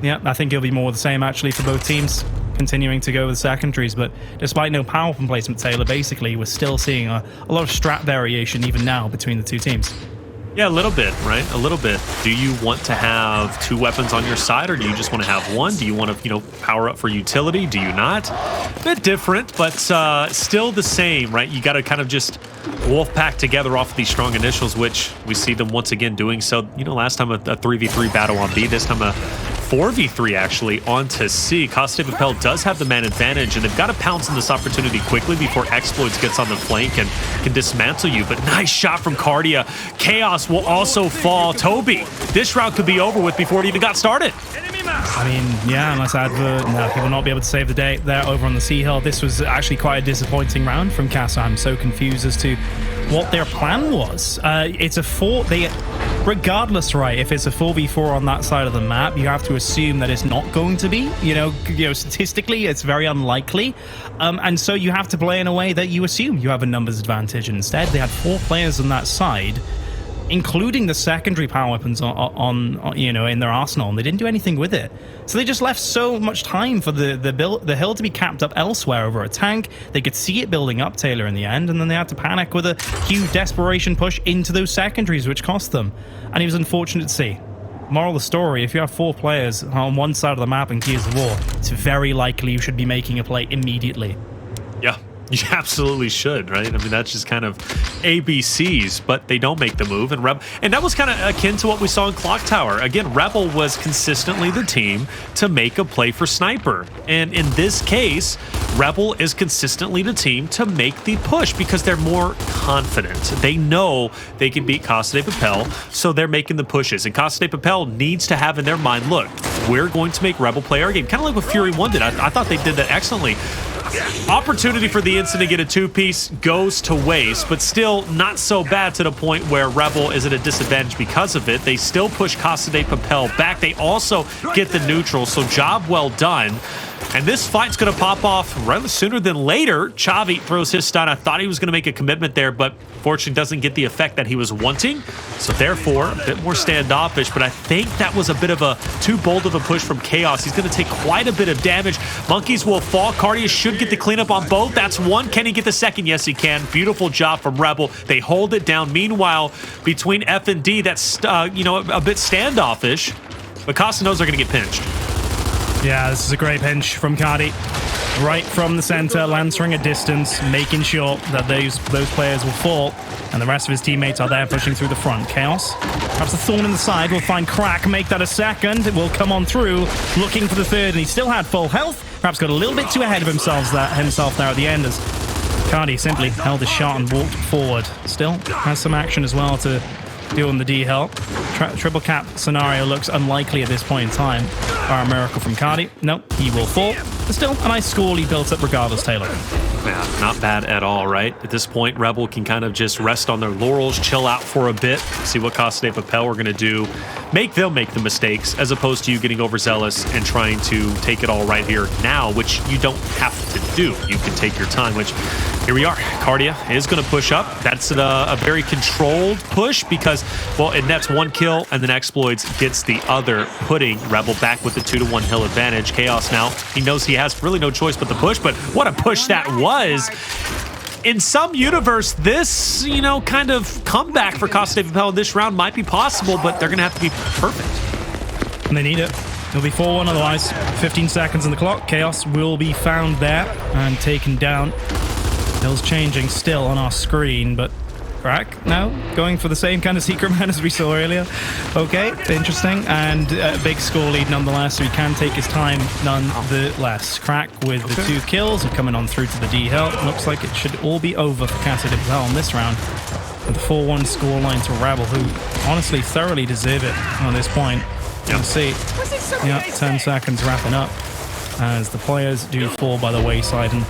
yeah, I think it'll be more of the same actually for both teams, continuing to go with secondaries. But despite no power from placement, Taylor, basically we're still seeing a lot of strat variation even now between the two teams. Yeah, a little bit, right? A little bit. Do you want to have 2 weapons on your side, or do you just want to have 1? Do you want to, power up for utility? Do you not? A bit different, but still the same, right? You got to kind of just wolf pack together off of these strong initials, which we see them once again doing so. Last time a 3v3 battle on B, this time a 4v3 actually onto C. Casa de Papel does have the man advantage, and they've got to pounce on this opportunity quickly before Xploidz gets on the flank and can dismantle you. But nice shot from Kardia. Chaoz will also fall. Toby, this round could be over with before it even got started. I mean, yeah, unless Addvers, he will not be able to save the day there over on the Sea Hill. This was actually quite a disappointing round from Casa. I'm so confused as to what their plan was. It's a 4... Regardless, right, if it's a 4v4 on that side of the map, you have to assume that it's not going to be. Statistically, it's very unlikely. And so you have to play in a way that you assume you have a numbers advantage. Instead, they had 4 players on that side, including the secondary power weapons in their arsenal, and they didn't do anything with it. So they just left so much time for the hill to be capped up elsewhere over a tank. They could see it building up, Taylor, in the end, and then they had to panic with a huge desperation push into those secondaries, which cost them. And it was unfortunate to see. Moral of the story, if you have 4 players on one side of the map in Gears of War, it's very likely you should be making a play immediately. Yeah. You absolutely should, right? I mean, that's just kind of ABCs, but they don't make the move. And that was kind of akin to what we saw in Clocktower. Again, Rebel was consistently the team to make a play for Sniper. And in this case, Rebel is consistently the team to make the push because they're more confident. They know they can beat Casa de Papel, so they're making the pushes. And Casa de Papel needs to have in their mind, look, we're going to make Rebel play our game. Kind of like what Fury 1 did. I thought they did that excellently. Opportunity for the Instant to get a two-piece goes to waste, but still not so bad to the point where Rebel is at a disadvantage because of it. They still push Casa de Papel back. They also get the neutral, so job well done. And this fight's going to pop off rather sooner than later. Chavi throws his stun. I thought he was going to make a commitment there, but fortunately doesn't get the effect that he was wanting. So therefore, a bit more standoffish, but I think that was a bit of a too bold of a push from Chaoz. He's going to take quite a bit of damage. Monkyz will fall. Kardia should get the cleanup on both. That's one. Can he get the second? Yes, he can. Beautiful job from Rebel. They hold it down. Meanwhile, between F and D, that's, you know, a bit standoffish, but Casa knows they're going to get pinched. Yeah, this is a great pinch from Kardia. Right from the center, lancering at distance, making sure that those players will fall, and the rest of his teammates are there pushing through the front. Chaoz, perhaps a thorn in the side, will find Crack, make that a second. It will come on through, looking for the third, and he still had full health. Perhaps got a little bit too ahead of himself there at the end as Kardia simply held his shot and walked forward. Still has some action as well to do on the D help. Triple cap scenario looks unlikely at this point in time. Bar a miracle from Kardia. Nope, he will fall. But still, a nice score he built up regardless, Taylor. Yeah, not bad at all, right? At this point, Rebel can kind of just rest on their laurels, chill out for a bit, see what Casa de Papel we're going to do. They'll make the mistakes, as opposed to you getting overzealous and trying to take it all right here now, which you don't have to do. You can take your time, which here we are. Kardia is going to push up. That's a very controlled push because, well, it nets one kill, and then Xploidz gets the other, putting Rebel back with the 2-1 hill advantage. Chaoz now, he knows he has really no choice but the push, but what a push that was. In some universe, this, you know, kind of comeback for Casa de Papel in this round might be possible, but they're going to have to be perfect. And they need it. It'll be 4-1 otherwise. 15 seconds on the clock. Chaoz will be found there and taken down. Hills changing still on our screen, but Crack now going for the same kind of secret man as we saw earlier. Okay, interesting, and a big score lead nonetheless, so he can take his time nonetheless. Crack with the 2 kills and coming on through to the D hill. Looks like it should all be over for Casa de Papel in this round, with a 4-1 scoreline to Rebel, who honestly thoroughly deserve it on this point. You'll see. Yeah, 10 seconds wrapping up as the players do fall by the wayside. And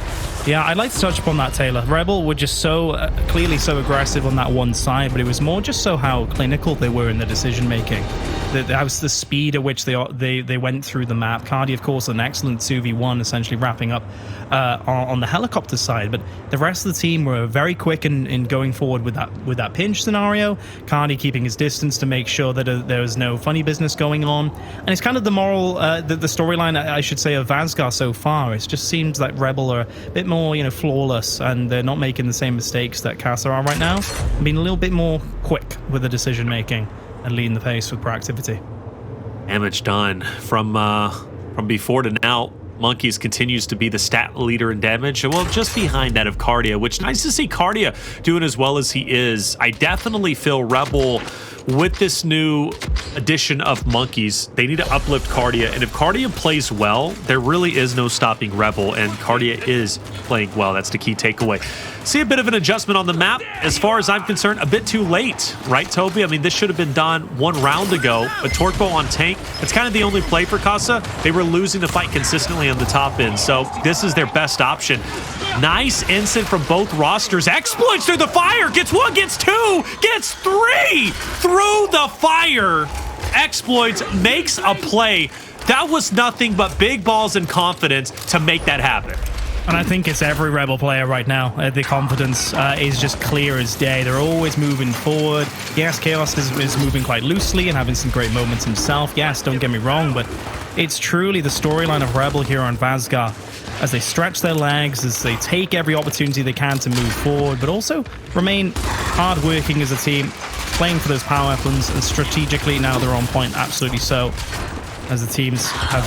yeah, I'd like to touch upon that, Taylor. Rebel were just so clearly so aggressive on that one side, but it was more just so how clinical they were in the decision making. That was the speed at which they went through the map. Kardia, of course, an excellent 2v1, essentially wrapping up on the helicopter side, but the rest of the team were very quick in going forward with that pinch scenario. Kardia keeping his distance to make sure that there was no funny business going on, and it's kind of the moral, the storyline, I should say, of Vasgar so far. It just seems like Rebel are a bit more, you know, flawless, and they're not making the same mistakes that Casa are right now. Being a little bit more quick with the decision making and leading the pace with proactivity. Damage done from before to now. Monkyz continues to be the stat leader in damage. Well, just behind that of Kardia, which nice to see Kardia doing as well as he is. I definitely feel Rebel with this new addition of Monkyz, they need to uplift Kardia, and if Kardia plays well, there really is no stopping Rebel, and Kardia is playing well. That's the key takeaway. See a bit of an adjustment on the map. As far as I'm concerned, a bit too late, right, Toby? I mean, this should have been done 1 round ago. A Torque Bow on tank, it's kind of the only play for Casa. They were losing the fight consistently on the top end, so this is their best option. Nice instant from both rosters. Xploidz through the fire, gets 1, gets 2, gets 3 through the fire. Xploidz makes a play. That was nothing but big balls and confidence to make that happen. And I think it's every Rebel player right now. The confidence is just clear as day. They're always moving forward. Yes, Chaoz is moving quite loosely and having some great moments himself. Yes, don't get me wrong, but it's truly the storyline of Rebel here on Vasgar, as they stretch their legs, as they take every opportunity they can to move forward, but also remain hard-working as a team, playing for those power weapons, and strategically now they're on point, absolutely so, as the teams have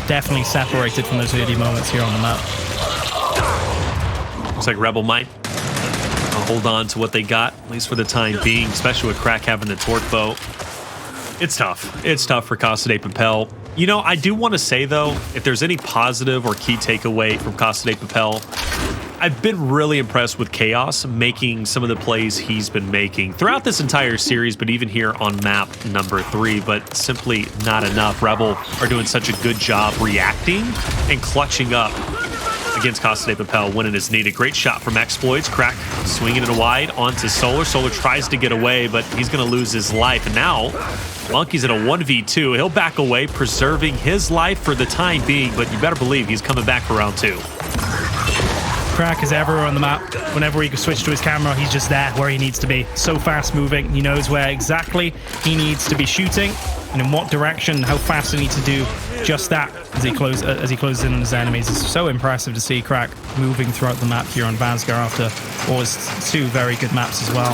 definitely separated from those early moments here on the map. Looks like Rebel might hold on to what they got, at least for the time being, especially with Crack having the torque bow. It's tough. It's tough for Casa de Papel. You know, I do want to say, though, if there's any positive or key takeaway from Casa de Papel, I've been really impressed with Chaoz making some of the plays he's been making throughout this entire series, but even here on map number 3, but simply not enough. Rebel are doing such a good job reacting and clutching up against Casa de Papel when it is needed. Great shot from Xploidz. Crack swinging it wide onto Solar. Solar tries to get away, but he's going to lose his life. And now Monkyz in a 1v2. He'll back away, preserving his life for the time being, but you better believe he's coming back for round 2. Crack is everywhere on the map. Whenever he can switch to his camera, he's just there where he needs to be. So fast moving. He knows where exactly he needs to be shooting and in what direction, how fast he needs to do just that as he closes in on his enemies. It's so impressive to see Crack moving throughout the map here on Vasgar after what was 2 very good maps as well.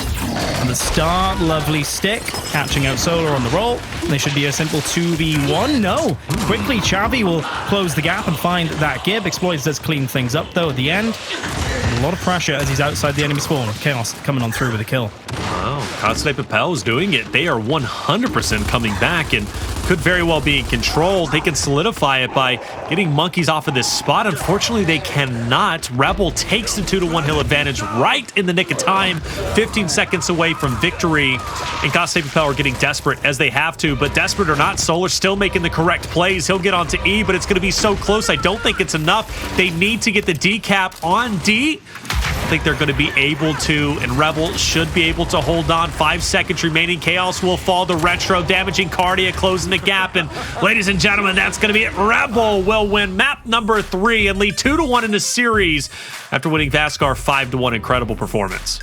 And the start, lovely stick, catching out Solar on the roll. They should be a simple 2v1. No, quickly Chavi will close the gap and find that Gib. Xploidz does clean things up though at the end. A lot of pressure as he's outside the enemy spawn. Chaoz coming on through with a kill. Wow, Casa de Papel is doing it. They are 100% coming back and could very well be in control. They can solidify it by getting Monkyz off of this spot. Unfortunately, they cannot. Rebel takes the 2-to-1 hill advantage right in the nick of time. 15 seconds away from victory. And Casa de Papel are getting desperate as they have to, but desperate or not, Solar still making the correct plays. He'll get onto E, but it's going to be so close. I don't think it's enough. They need to get the decap on D. I think they're going to be able to, and Rebel should be able to hold on. 5 seconds remaining. Chaoz will fall. The retro damaging Kardia, closing the gap. And ladies and gentlemen, that's going to be it. Rebel will win map number 3 and lead 2-1 in the series after winning Vasgar 5-1. Incredible performance.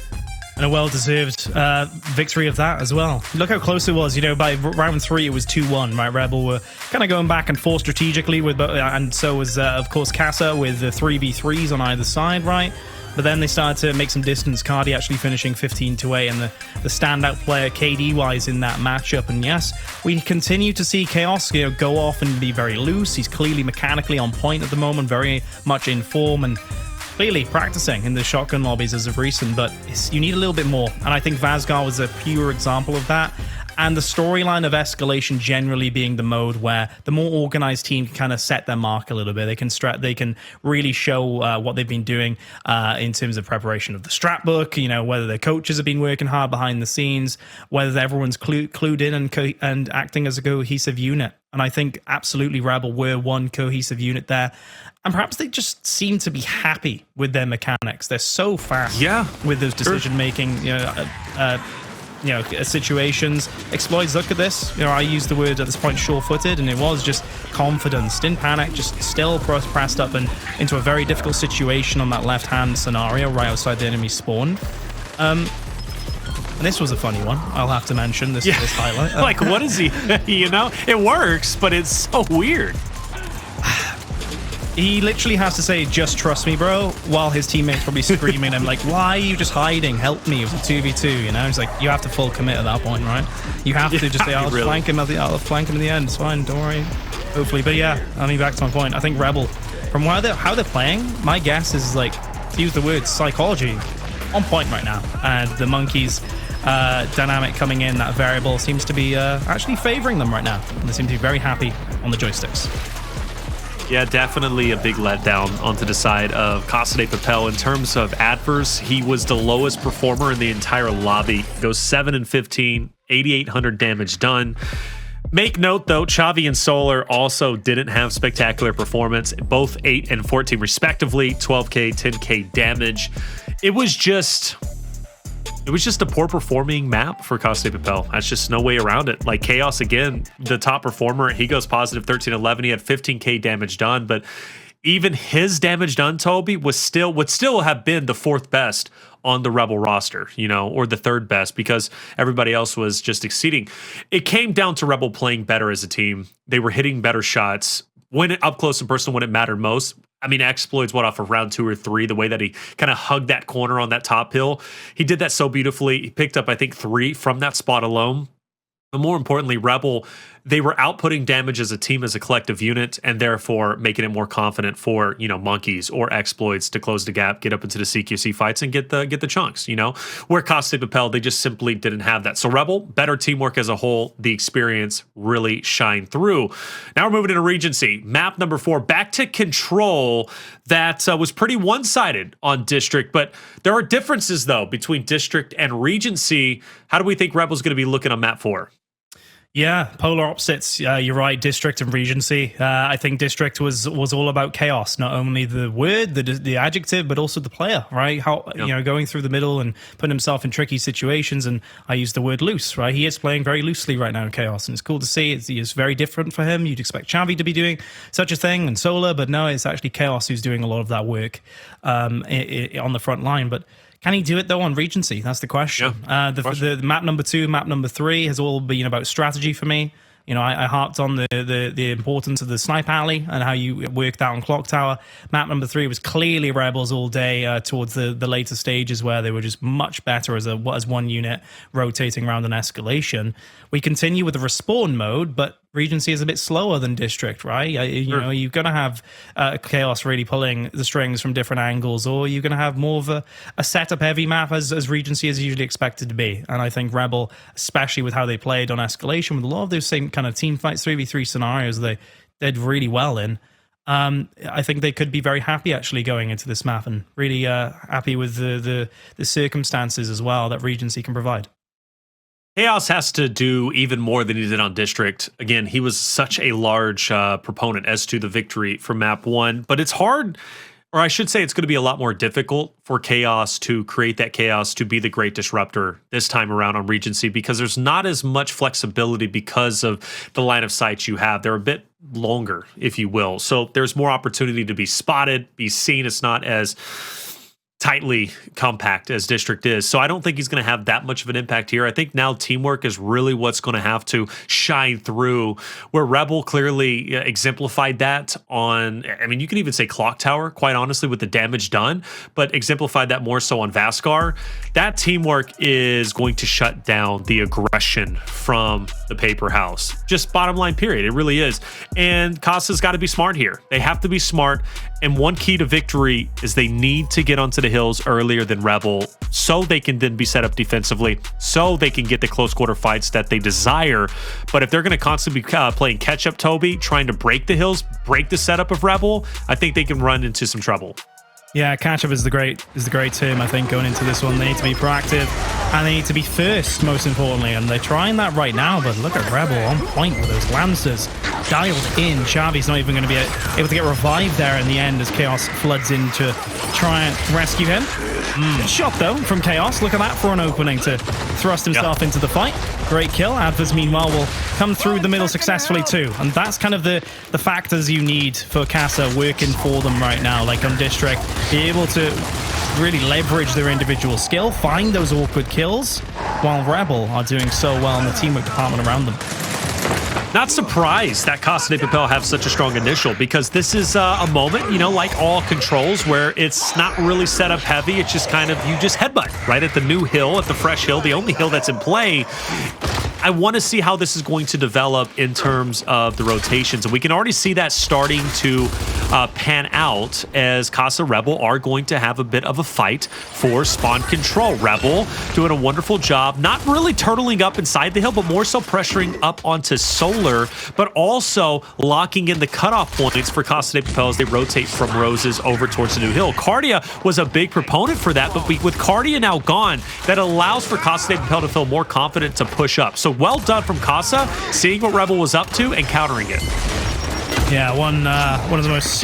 And a well-deserved victory of that as well. Look how close it was. You know, by round 3, it was 2-1, right? Rebel were kind of going back and forth strategically, and so was, of course, Casa with the 3v3s on either side, right? But then they started to make some distance. Kardia actually finishing 15-8 and the standout player KD-wise in that matchup. And yes, we continue to see Chaoz, you know, go off and be very loose. He's clearly mechanically on point at the moment, very much in form and clearly practicing in the shotgun lobbies as of recent. But you need a little bit more. And I think Vasgar was a pure example of that. And the storyline of Escalation generally being the mode where the more organized team can kind of set their mark a little bit. They can really show what they've been doing in terms of preparation of the strat book, you know, whether their coaches have been working hard behind the scenes, whether everyone's clued in and acting as a cohesive unit. And I think absolutely Rebel were one cohesive unit there. And perhaps they just seem to be happy with their mechanics. They're so fast with those decision-making, situations. Xploidz, look at this. You know, I used the word at this point sure-footed, and it was just confidence. Didn't panic, just still pressed up and into a very difficult situation on that left-hand scenario right outside the enemy spawn. And this was a funny one, I'll have to mention, this highlight. Like, what is he? You know, it works, but it's so weird. He literally has to say, just trust me, bro, while his teammates probably screaming. I'm like, why are you just hiding? Help me. It was a 2v2, you know? It's like, you have to full commit at that point, right? You have to just say, I'll flank him at the end. It's fine, don't worry. Hopefully. But yeah, I mean, back to my point. I think Rebel, from how they're playing, my guess is, like, to use the word psychology, on point right now. And the Monkyz dynamic coming in, that variable, seems to be actually favoring them right now. And they seem to be very happy on the joysticks. Yeah, definitely a big letdown onto the side of Casa de Papel. In terms of Addvers, he was the lowest performer in the entire lobby. Goes 7-15, 8,800 damage done. Make note, though, Chavi and Solar also didn't have spectacular performance. Both 8 and 14 respectively, 12k, 10k damage. It was just a poor performing map for Casa de Papel. That's just no way around it. Like Chaoz, again, the top performer, he goes positive 13-11. He had 15k damage done, but even his damage done, Toby, would still have been the 4th best on the Rebel roster, you know, or the 3rd best, because everybody else was just exceeding. It came down to Rebel playing better as a team. They were hitting better shots when it up close and personal when it mattered most. I mean, Xploidz went off of round 2 or 3, the way that he kind of hugged that corner on that top hill. He did that so beautifully. He picked up, I think, 3 from that spot alone. But more importantly, Rebel, they were outputting damage as a team, as a collective unit, and therefore making it more confident for, Monkyz or Xploidz to close the gap, get up into the CQC fights, and get the chunks, Where Casa de Papel, they just simply didn't have that. So Rebel, better teamwork as a whole, the experience really shined through. Now we're moving into Regency. Map number 4, back to control. That was pretty one-sided on District, but there are differences, though, between District and Regency. How do we think Rebel's going to be looking on map 4? Yeah, polar opposites. You're right, District and Regency. I think District was all about chaos, not only the word, the adjective, but also the player, right? Going through the middle and putting himself in tricky situations. And I use the word loose, right? He is playing very loosely right now in chaos, and it's cool to see. It's very different for him. You'd expect Chavi to be doing such a thing and Solar, but no, it's actually Chaos who's doing a lot of that work on the front line. But can he do it, though, on Regency? That's the question. Yeah, the map number 2, map number 3 has all been about strategy for me. I harped on the importance of the snipe alley and how you work that on Clocktower. Map number 3 was clearly Rebels all day towards the later stages, where they were just much better as one unit rotating around an escalation. We continue with the respawn mode, but Regency is a bit slower than District, right? You're going to have Chaos really pulling the strings from different angles, or you're going to have more of a setup-heavy map as Regency is usually expected to be. And I think Rebel, especially with how they played on Escalation, with a lot of those same kind of team fights, 3v3 scenarios they did really well in, I think they could be very happy actually going into this map, and really happy with the circumstances as well that Regency can provide. Chaos has to do even more than he did on District. Again, he was such a large proponent as to the victory for map 1, but it's hard, or I should say it's going to be a lot more difficult for Chaos to create that chaos, to be the great disruptor this time around on Regency, because there's not as much flexibility because of the line of sight you have. They're a bit longer, if you will. So there's more opportunity to be spotted, be seen. It's not as tightly compact as District is. So I don't think he's going to have that much of an impact here. I think now teamwork is really what's going to have to shine through, where Rebel clearly exemplified that on, you can even say Clocktower, quite honestly, with the damage done, but exemplified that more so on Vasgar. That teamwork is going to shut down the aggression from the paper house. Just bottom line, period. It really is. And Casa's got to be smart here. They have to be smart. And one key to victory is they need to get onto the hills earlier than Rebel, so they can then be set up defensively, so they can get the close quarter fights that they desire. But if they're going to constantly be playing catch up, Toby, trying to break the hills, break the setup of Rebel, I think they can run into some trouble. Yeah, catch-up is the great term, I think, going into this one. They need to be proactive, and they need to be first, most importantly, and they're trying that right now, but look at Rebel on point with those Lancers dialed in. Chavi's not even going to be able to get revived there in the end as Chaos floods in to try and rescue him. Good shot, though, from Chaos. Look at that for an opening to thrust himself into the fight. Great kill. Addvers, meanwhile, will come through the middle successfully, too. And that's kind of the factors you need for Casa working for them right now, like on District. Be able to really leverage their individual skill, find those awkward kills, while Rebel are doing so well in the teamwork department around them. Not surprised that Casa de Papel have such a strong initial, because this is a moment, like all controls, where it's not really set up heavy. It's just kind of, you just headbutt right at the new hill, at the fresh hill, the only hill that's in play. I want to see how this is going to develop in terms of the rotations. And we can already see that starting to pan out, as Casa Rebel are going to have a bit of a fight for spawn control. Rebel doing a wonderful job, not really turtling up inside the hill, but more so pressuring up onto Solar, but also locking in the cutoff points for Casa de Papel as they rotate from Roses over towards the new hill. Kardia was a big proponent for that, but with Kardia now gone, that allows for Casa de Papel to feel more confident to push up. So well done from Casa, seeing what Rebel was up to and countering it. Yeah, one of the most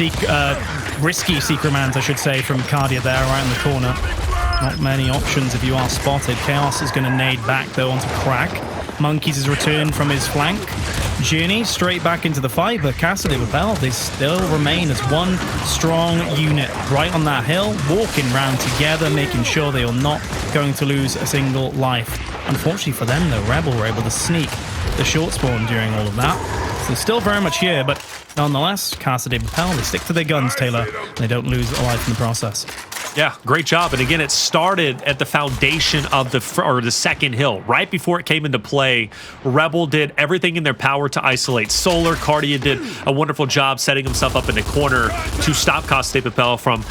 risky secret mans, I should say, from Kardia there, right in the corner. Not many options if you are spotted. Chaos is going to nade back, though, onto Crack. Monkyz has returned from his flank. Journey straight back into the fight, but Casa de Papel, they still remain as one strong unit right on that hill, walking round together, making sure they are not going to lose a single life. Unfortunately for them, though, Rebel were able to sneak the short spawn during all of that. So they're still very much here, but nonetheless, Casa de Papel, they stick to their guns, Taylor, and they don't lose a life in the process. Yeah, great job. And again, it started at the foundation of the second hill. Right before it came into play, Rebel did everything in their power to isolate Solar. Kardia did a wonderful job setting himself up in the corner to stop Casa de Papel from,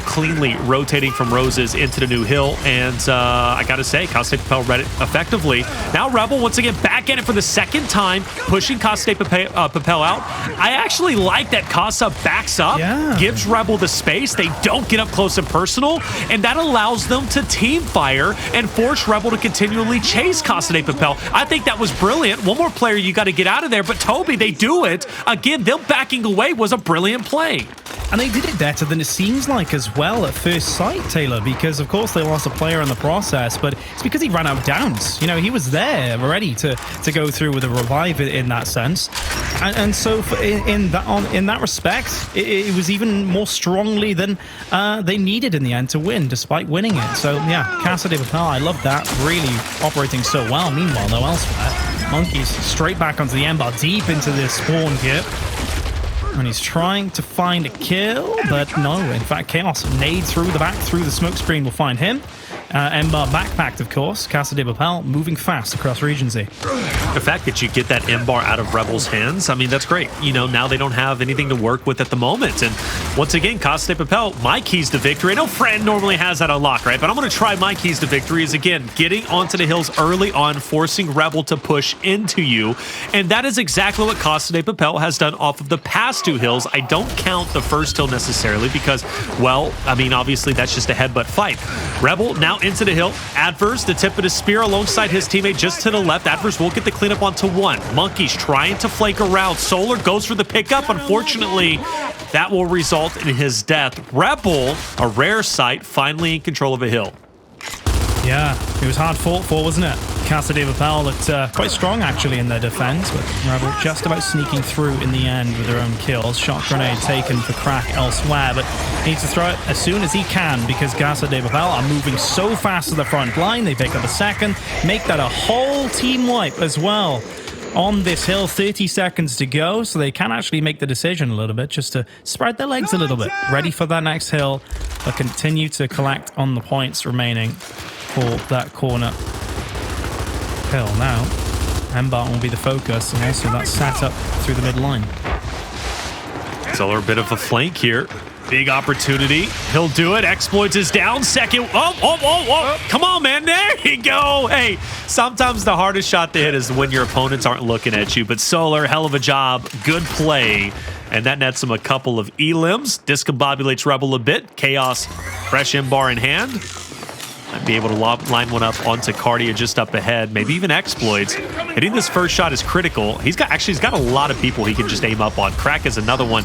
cleanly rotating from Roses into the new hill. And I got to say, Casa de Papel read it effectively. Now Rebel, once again, back in it for the second time, pushing Casa de Papel out. I actually like that Casa backs up, gives Rebel the space. They don't get up close and personal. And that allows them to team fire and force Rebel to continually chase Casa de Papel. I think that was brilliant. One more player you got to get out of there, but Toby, they do it. Again, them backing away was a brilliant play. And they did it better than it seems like as well at first sight, Taylor, because of course they lost a player in the process, but it's because he ran out of downs. He was there ready to go through with a revive in that sense. And so in that respect, it was even more strongly than they needed in the end to win, despite winning it. So yeah, Casa de Papel, I love that, really operating so well. Meanwhile, though, elsewhere, Monkyz straight back onto the Ember, deep into this spawn here. And he's trying to find a kill, but no, in fact, Chaoz nade through the back, through the smoke screen will find him. Ember backpacked, of course. Casa de Papel moving fast across Regency. The fact that you get that M-bar out of Rebel's hands, I mean, that's great. Now they don't have anything to work with at the moment. And once again, Casa de Papel, my keys to victory. I know Fran normally has that unlocked, right? But I'm going to try my keys to victory is, again, getting onto the hills early on, forcing Rebel to push into you. And that is exactly what Casa de Papel has done off of the past two hills. I don't count the first hill necessarily because, well, I mean, obviously that's just a headbutt fight. Rebel now into the hill. Addvers, the tip of the spear alongside his teammate just to the left. Addvers will get the cleanup onto one. Monkyz trying to flake around. Solar goes for the pickup. Unfortunately, that will result in his death. Rebel, a rare sight, finally in control of a hill. Yeah, it was hard fought for, wasn't it? Casa de Papel looked quite strong, actually, in their defense, but Rebel just about sneaking through in the end with their own kills. Shot grenade taken for crack elsewhere, but needs to throw it as soon as he can because Casa de Papel are moving so fast to the front line. They pick up a second, make that a whole team wipe as well. On this hill, 30 seconds to go, so they can actually make the decision a little bit, just to spread their legs a little bit. Ready for that next hill, but continue to collect on the points remaining for that corner hill. Now, Ember will be the focus, and also that's set up through the mid-line. So a bit of a flank here. Big opportunity. He'll do it. Xploidz is down. Second. Oh. Come on, man. There you go. Hey, sometimes the hardest shot to hit is when your opponents aren't looking at you. But Solar, hell of a job. Good play. And that nets him a couple of elims. Discombobulates Rebel a bit. Chaoz, fresh M-bar in hand. Might be able to line one up onto Kardia just up ahead. Maybe even Xploidz. Hitting this first shot is critical. He's got a a lot of people he can just aim up on. Crack is another one.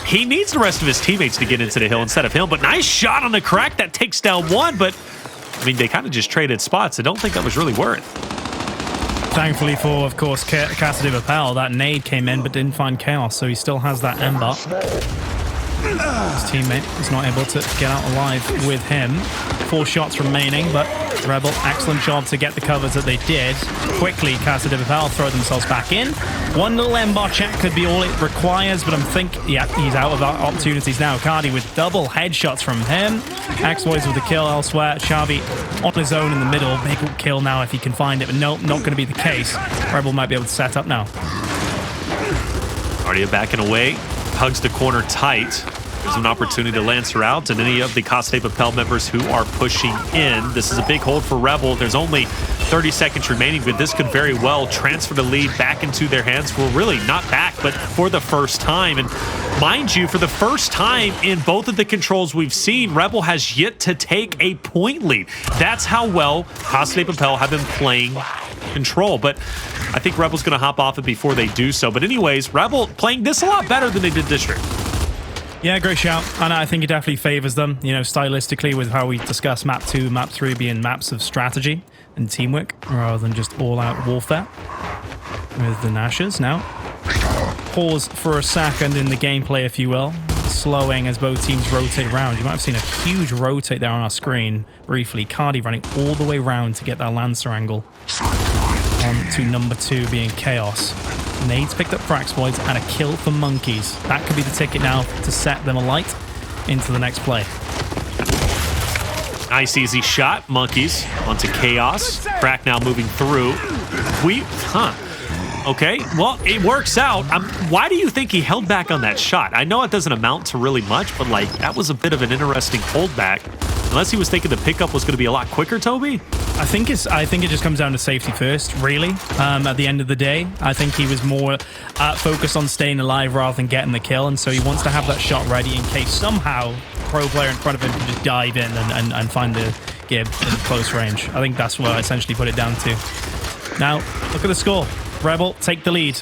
He needs the rest of his teammates to get into the hill instead of him. But nice shot on the Crack. That takes down one. But, I mean, they kind of just traded spots. I don't think that was really worth. Thankfully for, of course, Casa de Papel, that nade came in but didn't find Chaoz, so he still has that Ember. His teammate is not able to get out alive with him. 4 shots remaining, but Rebel, excellent job to get the covers that they did. Quickly, Casa de Papel throw themselves back in. One little M-bar check could be all it requires, but yeah, he's out of opportunities now. Kardia with double headshots from him. Xploidz with the kill elsewhere. Chavi on his own in the middle. Big kill now if he can find it, but no, not going to be the case. Rebel might be able to set up now. Kardia backing away. Hugs the corner tight. There's an opportunity to lance her out, and any of the Casa de Papel members who are pushing in. This is a big hold for Rebel. There's only 30 seconds remaining, but this could very well transfer the lead back into their hands. Well, really not back, but for the first time. And mind you, for the first time in both of the controls we've seen, Rebel has yet to take a point lead. That's how well Casa de Papel have been playing control. But I think Rebel's going to hop off it before they do so. But anyways, Rebel playing this a lot better than they did District. Yeah, great shout. And I think it definitely favors them, stylistically with how we discuss map 2, map 3 being maps of strategy and teamwork rather than just all-out warfare. With the Nashers now. Pause for a second in the gameplay, if you will. Slowing as both teams rotate around. You might have seen a huge rotate there on our screen briefly. Kardia running all the way around to get that Lancer angle. On to number 2 being Chaoz. Nades picked up for Xploidz and a kill for Monkyz. That could be the ticket now to set them alight into the next play. Nice easy shot. Monkyz onto Chaoz. Crack now moving through. Okay, well, it works out. Why do you think he held back on that shot? I know it doesn't amount to really much, but like that was a bit of an interesting holdback. Unless he was thinking the pickup was going to be a lot quicker, Toby? I think it just comes down to safety first, really. At the end of the day, I think he was more focused on staying alive rather than getting the kill, and so he wants to have that shot ready in case somehow a pro player in front of him can just dive in and find the Gib in close range. I think that's what I essentially put it down to. Now, look at the score. Rebel take the lead.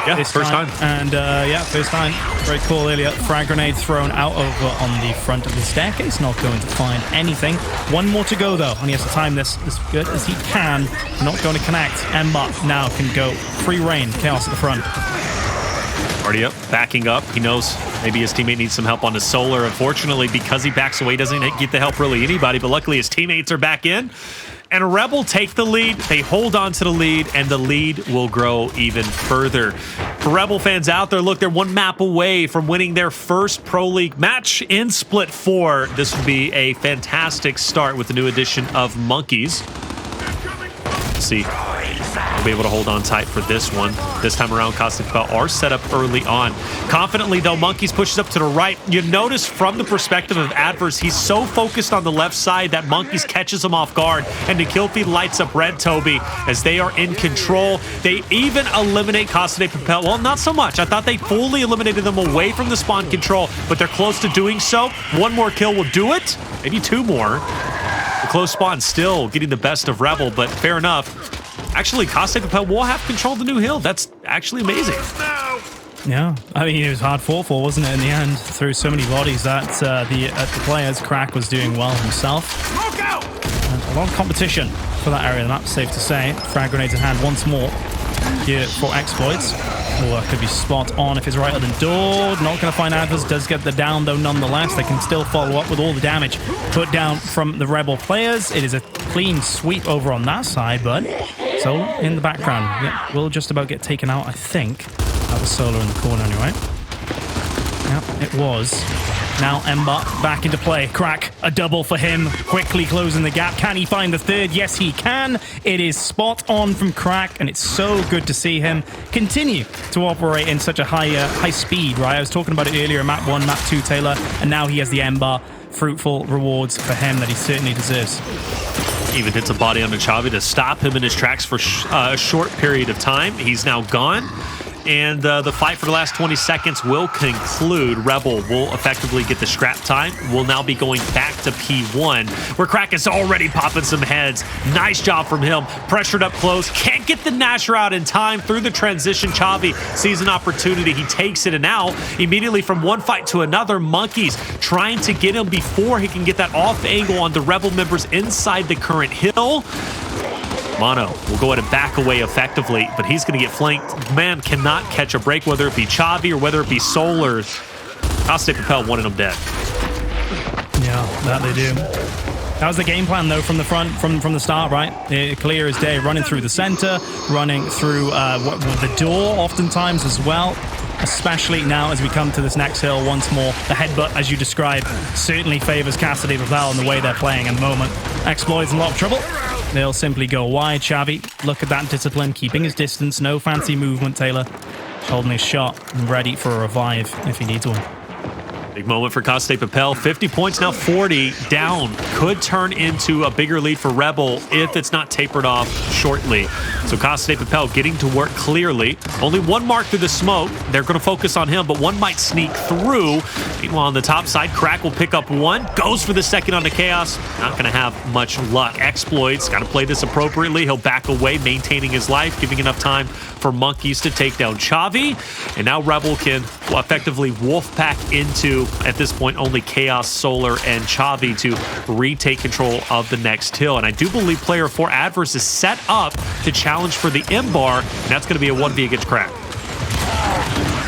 Yeah, first time. And yeah, first time. Very cool earlier. Frag grenade thrown out over on the front of the staircase. Not going to find anything. One more to go though. And he has to time this as good as he can. Not going to connect. Ember now can go free reign. Chaoz at the front. Kardia backing up. He knows maybe his teammate needs some help on his solar. Unfortunately, because he backs away, doesn't get the help really anybody. But luckily his teammates are back in. And Rebel take the lead. They hold on to the lead, and the lead will grow even further. For Rebel fans out there, look, they're one map away from winning their first Pro League match in Split 4. This would be a fantastic start with the new addition of Monkyz. Let's see. We'll be able to hold on tight for this one. This time around, Casa de Papel are set up early on. Confidently, though, Monkyz pushes up to the right. You notice from the perspective of Addvers, he's so focused on the left side that Monkyz catches him off guard, and the kill feed lights up red, Toby, as they are in control. They even eliminate Casa de Papel. Well, not so much. I thought they fully eliminated them away from the spawn control, but they're close to doing so. One more kill will do it. Maybe two more. The close spawn still getting the best of Rebel, but fair enough. Actually, Casa de Papel will have control of the new hill. That's actually amazing. Yeah, I mean, it was hard fought for, wasn't it, in the end? Through so many bodies that the players, Crack was doing well himself. And a lot of competition for that area of the map, safe to say. Frag grenades in hand once more here for Xploidz. Oh, that could be spot on if it's right at the door. Not going to find Addvers. Does get the down, though, nonetheless. They can still follow up with all the damage put down from the Rebel players. It is a clean sweep over on that side, but Solo in the background. Yeah, will just about get taken out, I think. That was Solo in the corner anyway. Yeah, it was. Now Ember back into play. Crack, a double for him. Quickly closing the gap. Can he find the third? Yes, he can. It is spot on from Crack, and it's so good to see him continue to operate in such a high speed, right? I was talking about it earlier in map 1, map 2, Taylor, and now he has the Ember. Fruitful rewards for him that he certainly deserves. Even hits a body on the Chavi to stop him in his tracks for a short period of time. He's now gone. And the fight for the last 20 seconds will conclude. Rebel will effectively get the scrap time. We'll now be going back to P1, where Crack is already popping some heads. Nice job from him. Pressured up close. Can't get the Nasher out in time through the transition. Chavi sees an opportunity. He takes it, and now, immediately from one fight to another, Monkyz trying to get him before he can get that off angle on the Rebel members inside the current hill. Mono will go ahead and back away effectively, but he's going to get flanked. Man cannot catch a break, whether it be Chavi or whether it be Solar. Casa de Papel wanted him dead. Yeah, that they do. That was the game plan, though, from the front, from the start, right? Clear as day, running through the center, running through the door oftentimes as well. Especially now as we come to this next hill once more. The headbutt, as you described, certainly favors Casa de Papel in the way they're playing at the moment. Xploidz in a lot of trouble. They'll simply go wide. Chavi, look at that discipline, keeping his distance. No fancy movement, Taylor. Holding his shot and ready for a revive if he needs one. Big moment for Casa de Papel. 50 points, now 40 down. Could turn into a bigger lead for Rebel if it's not tapered off shortly. So Casa de Papel getting to work clearly. Only one mark through the smoke. They're going to focus on him, but one might sneak through. Meanwhile, on the top side, Crack will pick up one. Goes for the second on the Chaoz. Not going to have much luck. Xploidz got to play this appropriately. He'll back away, maintaining his life, giving enough time for Monkyz to take down Chavi. And now Rebel can effectively wolf pack into, at this point, only Chaoz, Solar, and Chavi to retake control of the next hill. And I do believe player 4 Addvers is set up to challenge for the M-bar, and that's going to be a 1v against Crack.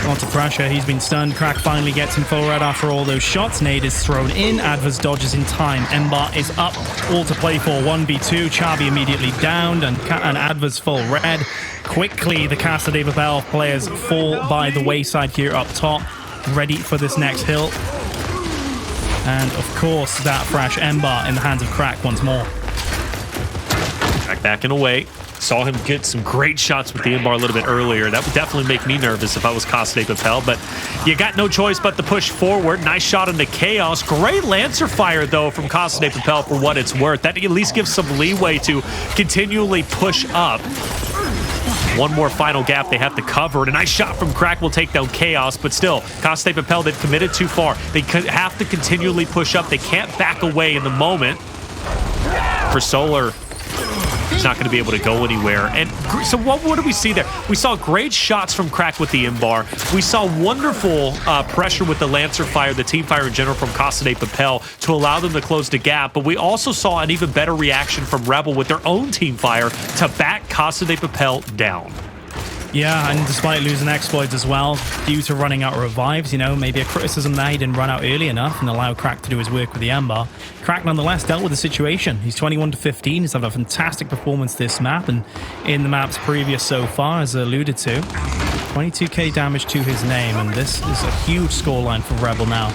Lots of pressure. He's been stunned. Crack finally gets him full red after all those shots. Nade is thrown in. Addvers dodges in time. Ember is up. All to play for. 1v2. Chavi immediately downed, and Addvers full red. Quickly, the Casa de Papel players fall by the wayside here up top. Ready for this next hill. And of course, that fresh Ember in the hands of Crack once more. Crack backing away. Saw him get some great shots with the Ember a little bit earlier. That would definitely make me nervous if I was Casa de Papel, but you got no choice but to push forward. Nice shot into Chaoz. Great Lancer fire, though, from Casa de Papel for what it's worth. That at least gives some leeway to continually push up. One more final gap they have to cover. And a nice shot from Crack will take down Chaoz, but still, Casa de Papel, they've committed too far. They have to continually push up. They can't back away in the moment. For Solar, he's not going to be able to go anywhere. And so what do we see there? We saw great shots from Crack with the Embar. We saw wonderful pressure with the Lancer fire, the team fire in general from Casa de Papel to allow them to close the gap. But we also saw an even better reaction from Rebel with their own team fire to back Casa de Papel down. Yeah, and despite losing Xploidz as well, due to running out of revives, you know, maybe a criticism there, he didn't run out early enough and allow Crack to do his work with the Ember. Crack nonetheless dealt with the situation. He's 21-15. He's had a fantastic performance this map, and in the maps previous so far, as alluded to, 22k damage to his name, and this is a huge scoreline for Rebel now,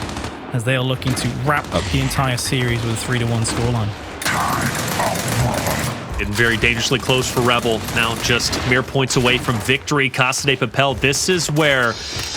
as they are looking to wrap up the entire series with a 3-1 scoreline. Getting very dangerously close for Rebel. Now just mere points away from victory. Casa de Papel, this is where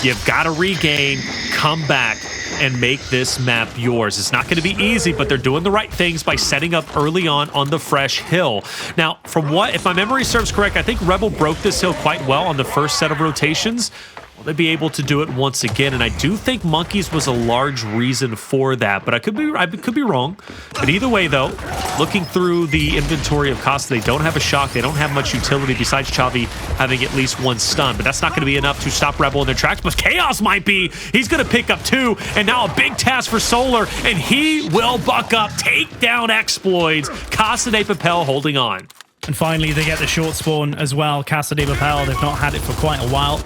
you've got to regain, come back, and make this map yours. It's not going to be easy, but they're doing the right things by setting up early on the fresh hill. Now, from what, if my memory serves correct, I think Rebel broke this hill quite well on the first set of rotations. Will they be able to do it once again? And I do think Monkyz was a large reason for that, but I could be wrong. But either way, though, looking through the inventory of Casa, they don't have a shock. They don't have much utility besides Chavi having at least one stun, but that's not going to be enough to stop Rebel in their tracks. But Chaoz might be. He's going to pick up 2, and now a big task for Solar, and he will buck up, take down Xploidz. Casa de Papel holding on. And finally, they get the short spawn as well. Casa de Papel, they've not had it for quite a while.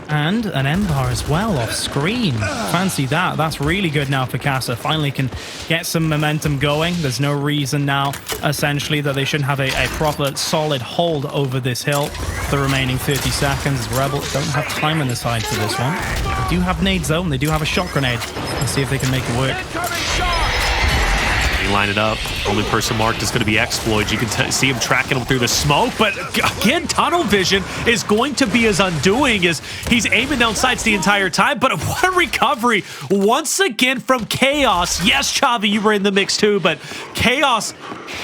And an Ember as well off screen. Fancy that. That's really good now for Casa. Finally can get some momentum going. There's no reason now, essentially, that they shouldn't have a proper, solid hold over this hill for the remaining 30 seconds. Rebel don't have time on the side for this one. They do have nades, though, and they do have a shot grenade. Let's see if they can make it work. They line it up. Only person marked is going to be Xploidz. You can see him tracking him through the smoke, but again, tunnel vision is going to be his undoing as he's aiming down sights the entire time. But what a recovery once again from Chaoz. Yes, Chavi, you were in the mix too, but Chaoz,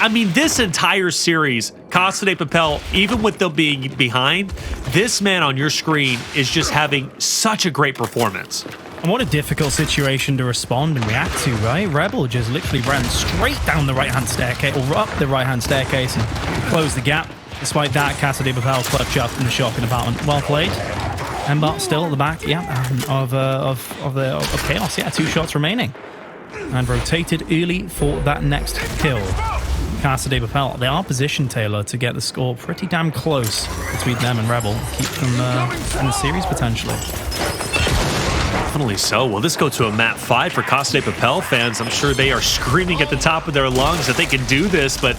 I mean, this entire series, Casa de Papel, even with them being behind, this man on your screen is just having such a great performance. And what a difficult situation to respond and react to, right? Rebel just literally ran straight down the right-hand staircase, or up the right-hand staircase, and closed the gap. Despite that, Casa de Papel clutch up in the shock and about. Well played. Ember still at the back, yeah, of Chaoz. Yeah, 2 shots remaining. And rotated early for that next kill. Casa de Papel, they are positioned, Taylor, to get the score pretty damn close between them and Rebel. Keep them in the series, potentially. Definitely so. Will this go to a map 5 for Casa de Papel fans? I'm sure they are screaming at the top of their lungs that they can do this, but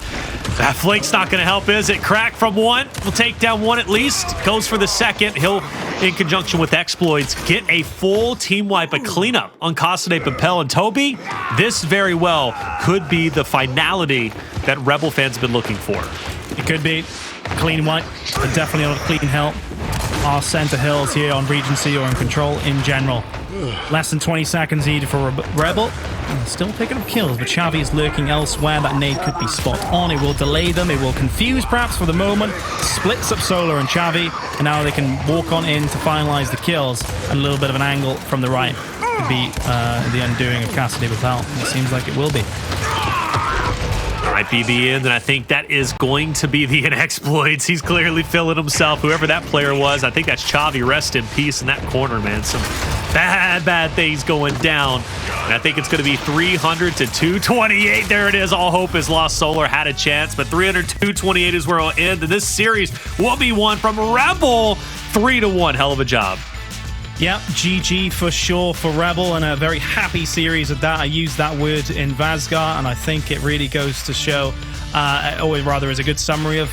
that flake's not going to help, is it? Crack from 1. We'll take down 1 at least. Goes for the second. He'll, in conjunction with Xploidz, get a full team wipe, a cleanup on Casa de Papel. And Toby, this very well could be the finality that Rebel fans have been looking for. It could be. Clean wipe, but definitely not a clean hill. Our center hills here on Regency or in Control in general. Less than 20 seconds needed for Rebel. Still picking up kills, but Chavi is lurking elsewhere. That nade could be spot on. It will delay them. It will confuse perhaps for the moment. Splits up Solar and Chavi, and now they can walk on in to finalize the kills. And a little bit of an angle from the right could be the undoing of Casa de Papel. It seems like it will be. Might be the end, and I think that is going to be the end. Xploidz. He's clearly feeling himself. Whoever that player was, I think that's Chavi. Rest in peace in that corner, man. Some bad things going down. And I think it's going to be 300 to 228. There it is. All hope is lost. Solar had a chance, but 300 to 228 is where it'll end. And this series will be won from Rebel 3-1. Hell of a job. Yeah, GG for sure for Rebel, and a very happy series at that. I used that word in Vasgar, and I think it really goes to show, or rather is a good summary of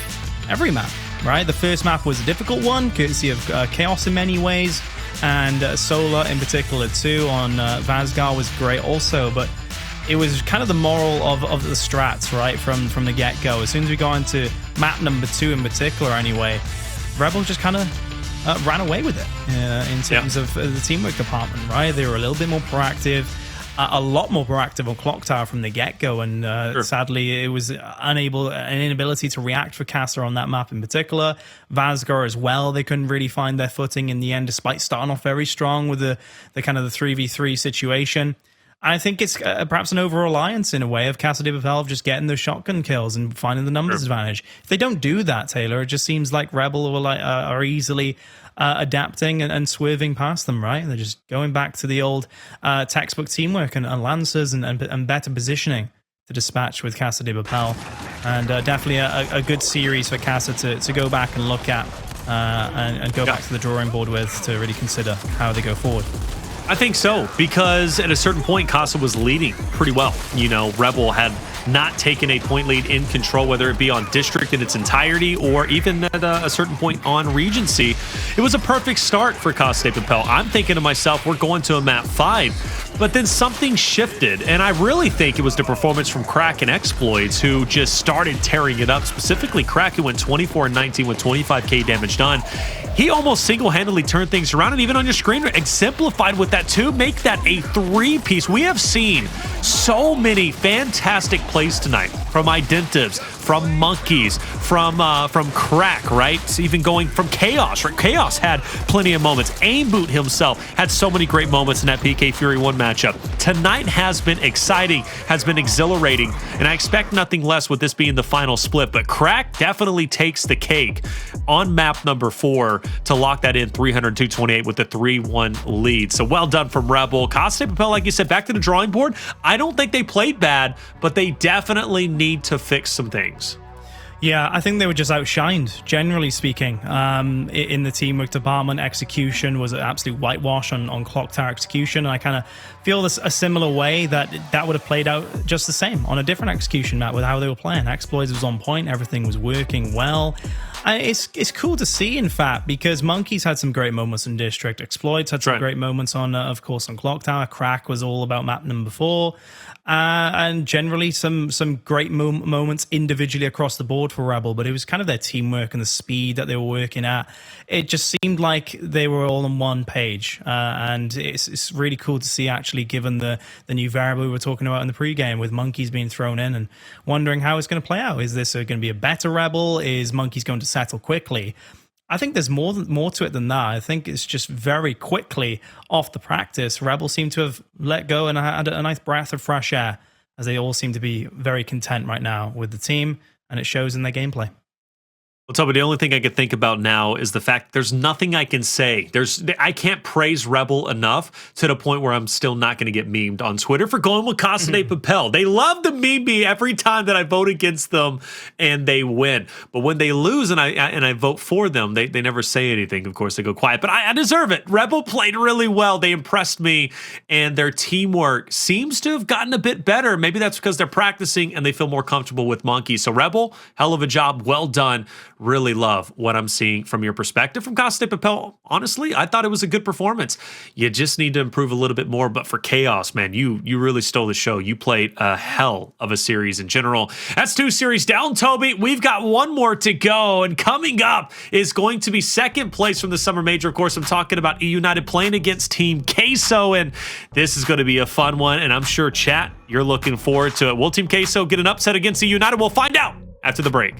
every map, right? The first map was a difficult one, courtesy of Chaoz in many ways, and Solar in particular too on Vasgar was great also, but it was kind of the moral of the strats, right, from the get-go. As soon as we got into map number 2 in particular anyway, Rebel just kind of ran away with it in terms of the teamwork department, right? They were a little bit more proactive, a lot more proactive on Clocktower from the get-go, and sadly it was an inability to react for Casa on that map in particular. Vasgar as well, they couldn't really find their footing in the end, despite starting off very strong with the kind of the 3v3 situation. I think it's perhaps an over-reliance in a way of Casa de Papel just getting those shotgun kills and finding the numbers advantage. If they don't do that, Taylor, it just seems like Rebel are easily adapting and swerving past them, right? They're just going back to the old textbook teamwork and Lancers and better positioning to dispatch with Casa de Papel. And definitely a good series for Casa to go back and look at and go back to the drawing board with to really consider how they go forward. I think so, because at a certain point, Casa was leading pretty well. You know, Rebel had not taken a point lead in control, whether it be on District in its entirety or even at a certain point on Regency. It was a perfect start for Casa de Papel. I'm thinking to myself, we're going to a map 5, but then something shifted, and I really think it was the performance from Crack and Xploidz, who just started tearing it up. Specifically, Crack, who went 24-19 with 25k damage done. He almost single-handedly turned things around, and even on your screen, exemplified with that too. Make that a 3-piece. We have seen so many fantastic plays tonight from Identives, from Monkyz, from Crack, right? Even going from Chaoz, right? Chaoz had plenty of moments. Aimboot himself had so many great moments in that PK Fury 1 matchup. Tonight has been exciting, has been exhilarating, and I expect nothing less with this being the final split. But Crack definitely takes the cake on map number 4 to lock that in 300-228 with the 3-1 lead. So well done from Rebel. Casa de Papel, like you said, back to the drawing board. I don't think they played bad, but they definitely need to fix some things. Yeah, I think they were just outshined, generally speaking, in the teamwork department. Execution was an absolute whitewash on Clocktower execution, and I kind of feel this a similar way that would have played out just the same on a different execution map with how they were playing. Xploidz was on point, everything was working well. It's cool to see, in fact, because Monkyz had some great moments in District. Xploidz had some great moments on, of course, on Clocktower. Crack was all about map number 4. And generally some great moments individually across the board for Rebel, but it was kind of their teamwork and the speed that they were working at. It just seemed like they were all on one page, and it's really cool to see, actually, given the new variable we were talking about in the pregame with Monkyz being thrown in, and wondering how it's going to play out. Is this going to be a better Rebel? Is Monkyz going to settle quickly? I think there's more to it than that. I think it's just very quickly off the practice. Rebel seem to have let go and had a nice breath of fresh air, as they all seem to be very content right now with the team, and it shows in their gameplay. Well, Toby, the only thing I could think about now is the fact there's nothing I can say. I can't praise Rebel enough to the point where I'm still not going to get memed on Twitter for going with Casa de Papel. They love to meme me every time that I vote against them and they win. But when they lose and I vote for them, they never say anything. Of course, they go quiet. But I deserve it. Rebel played really well. They impressed me, and their teamwork seems to have gotten a bit better. Maybe that's because they're practicing and they feel more comfortable with Monkyz. So Rebel, hell of a job. Well done. Really love what I'm seeing from your perspective. From Casa de Papel, honestly, I thought it was a good performance. You just need to improve a little bit more. But for Chaoz, man, you really stole the show. You played a hell of a series in general. That's 2 series down, Toby. We've got 1 more to go. And coming up is going to be second place from the Summer Major. Of course, I'm talking about E United playing against Team Queso. And this is going to be a fun one. And I'm sure, chat, you're looking forward to it. Will Team Queso get an upset against E United? We'll find out after the break.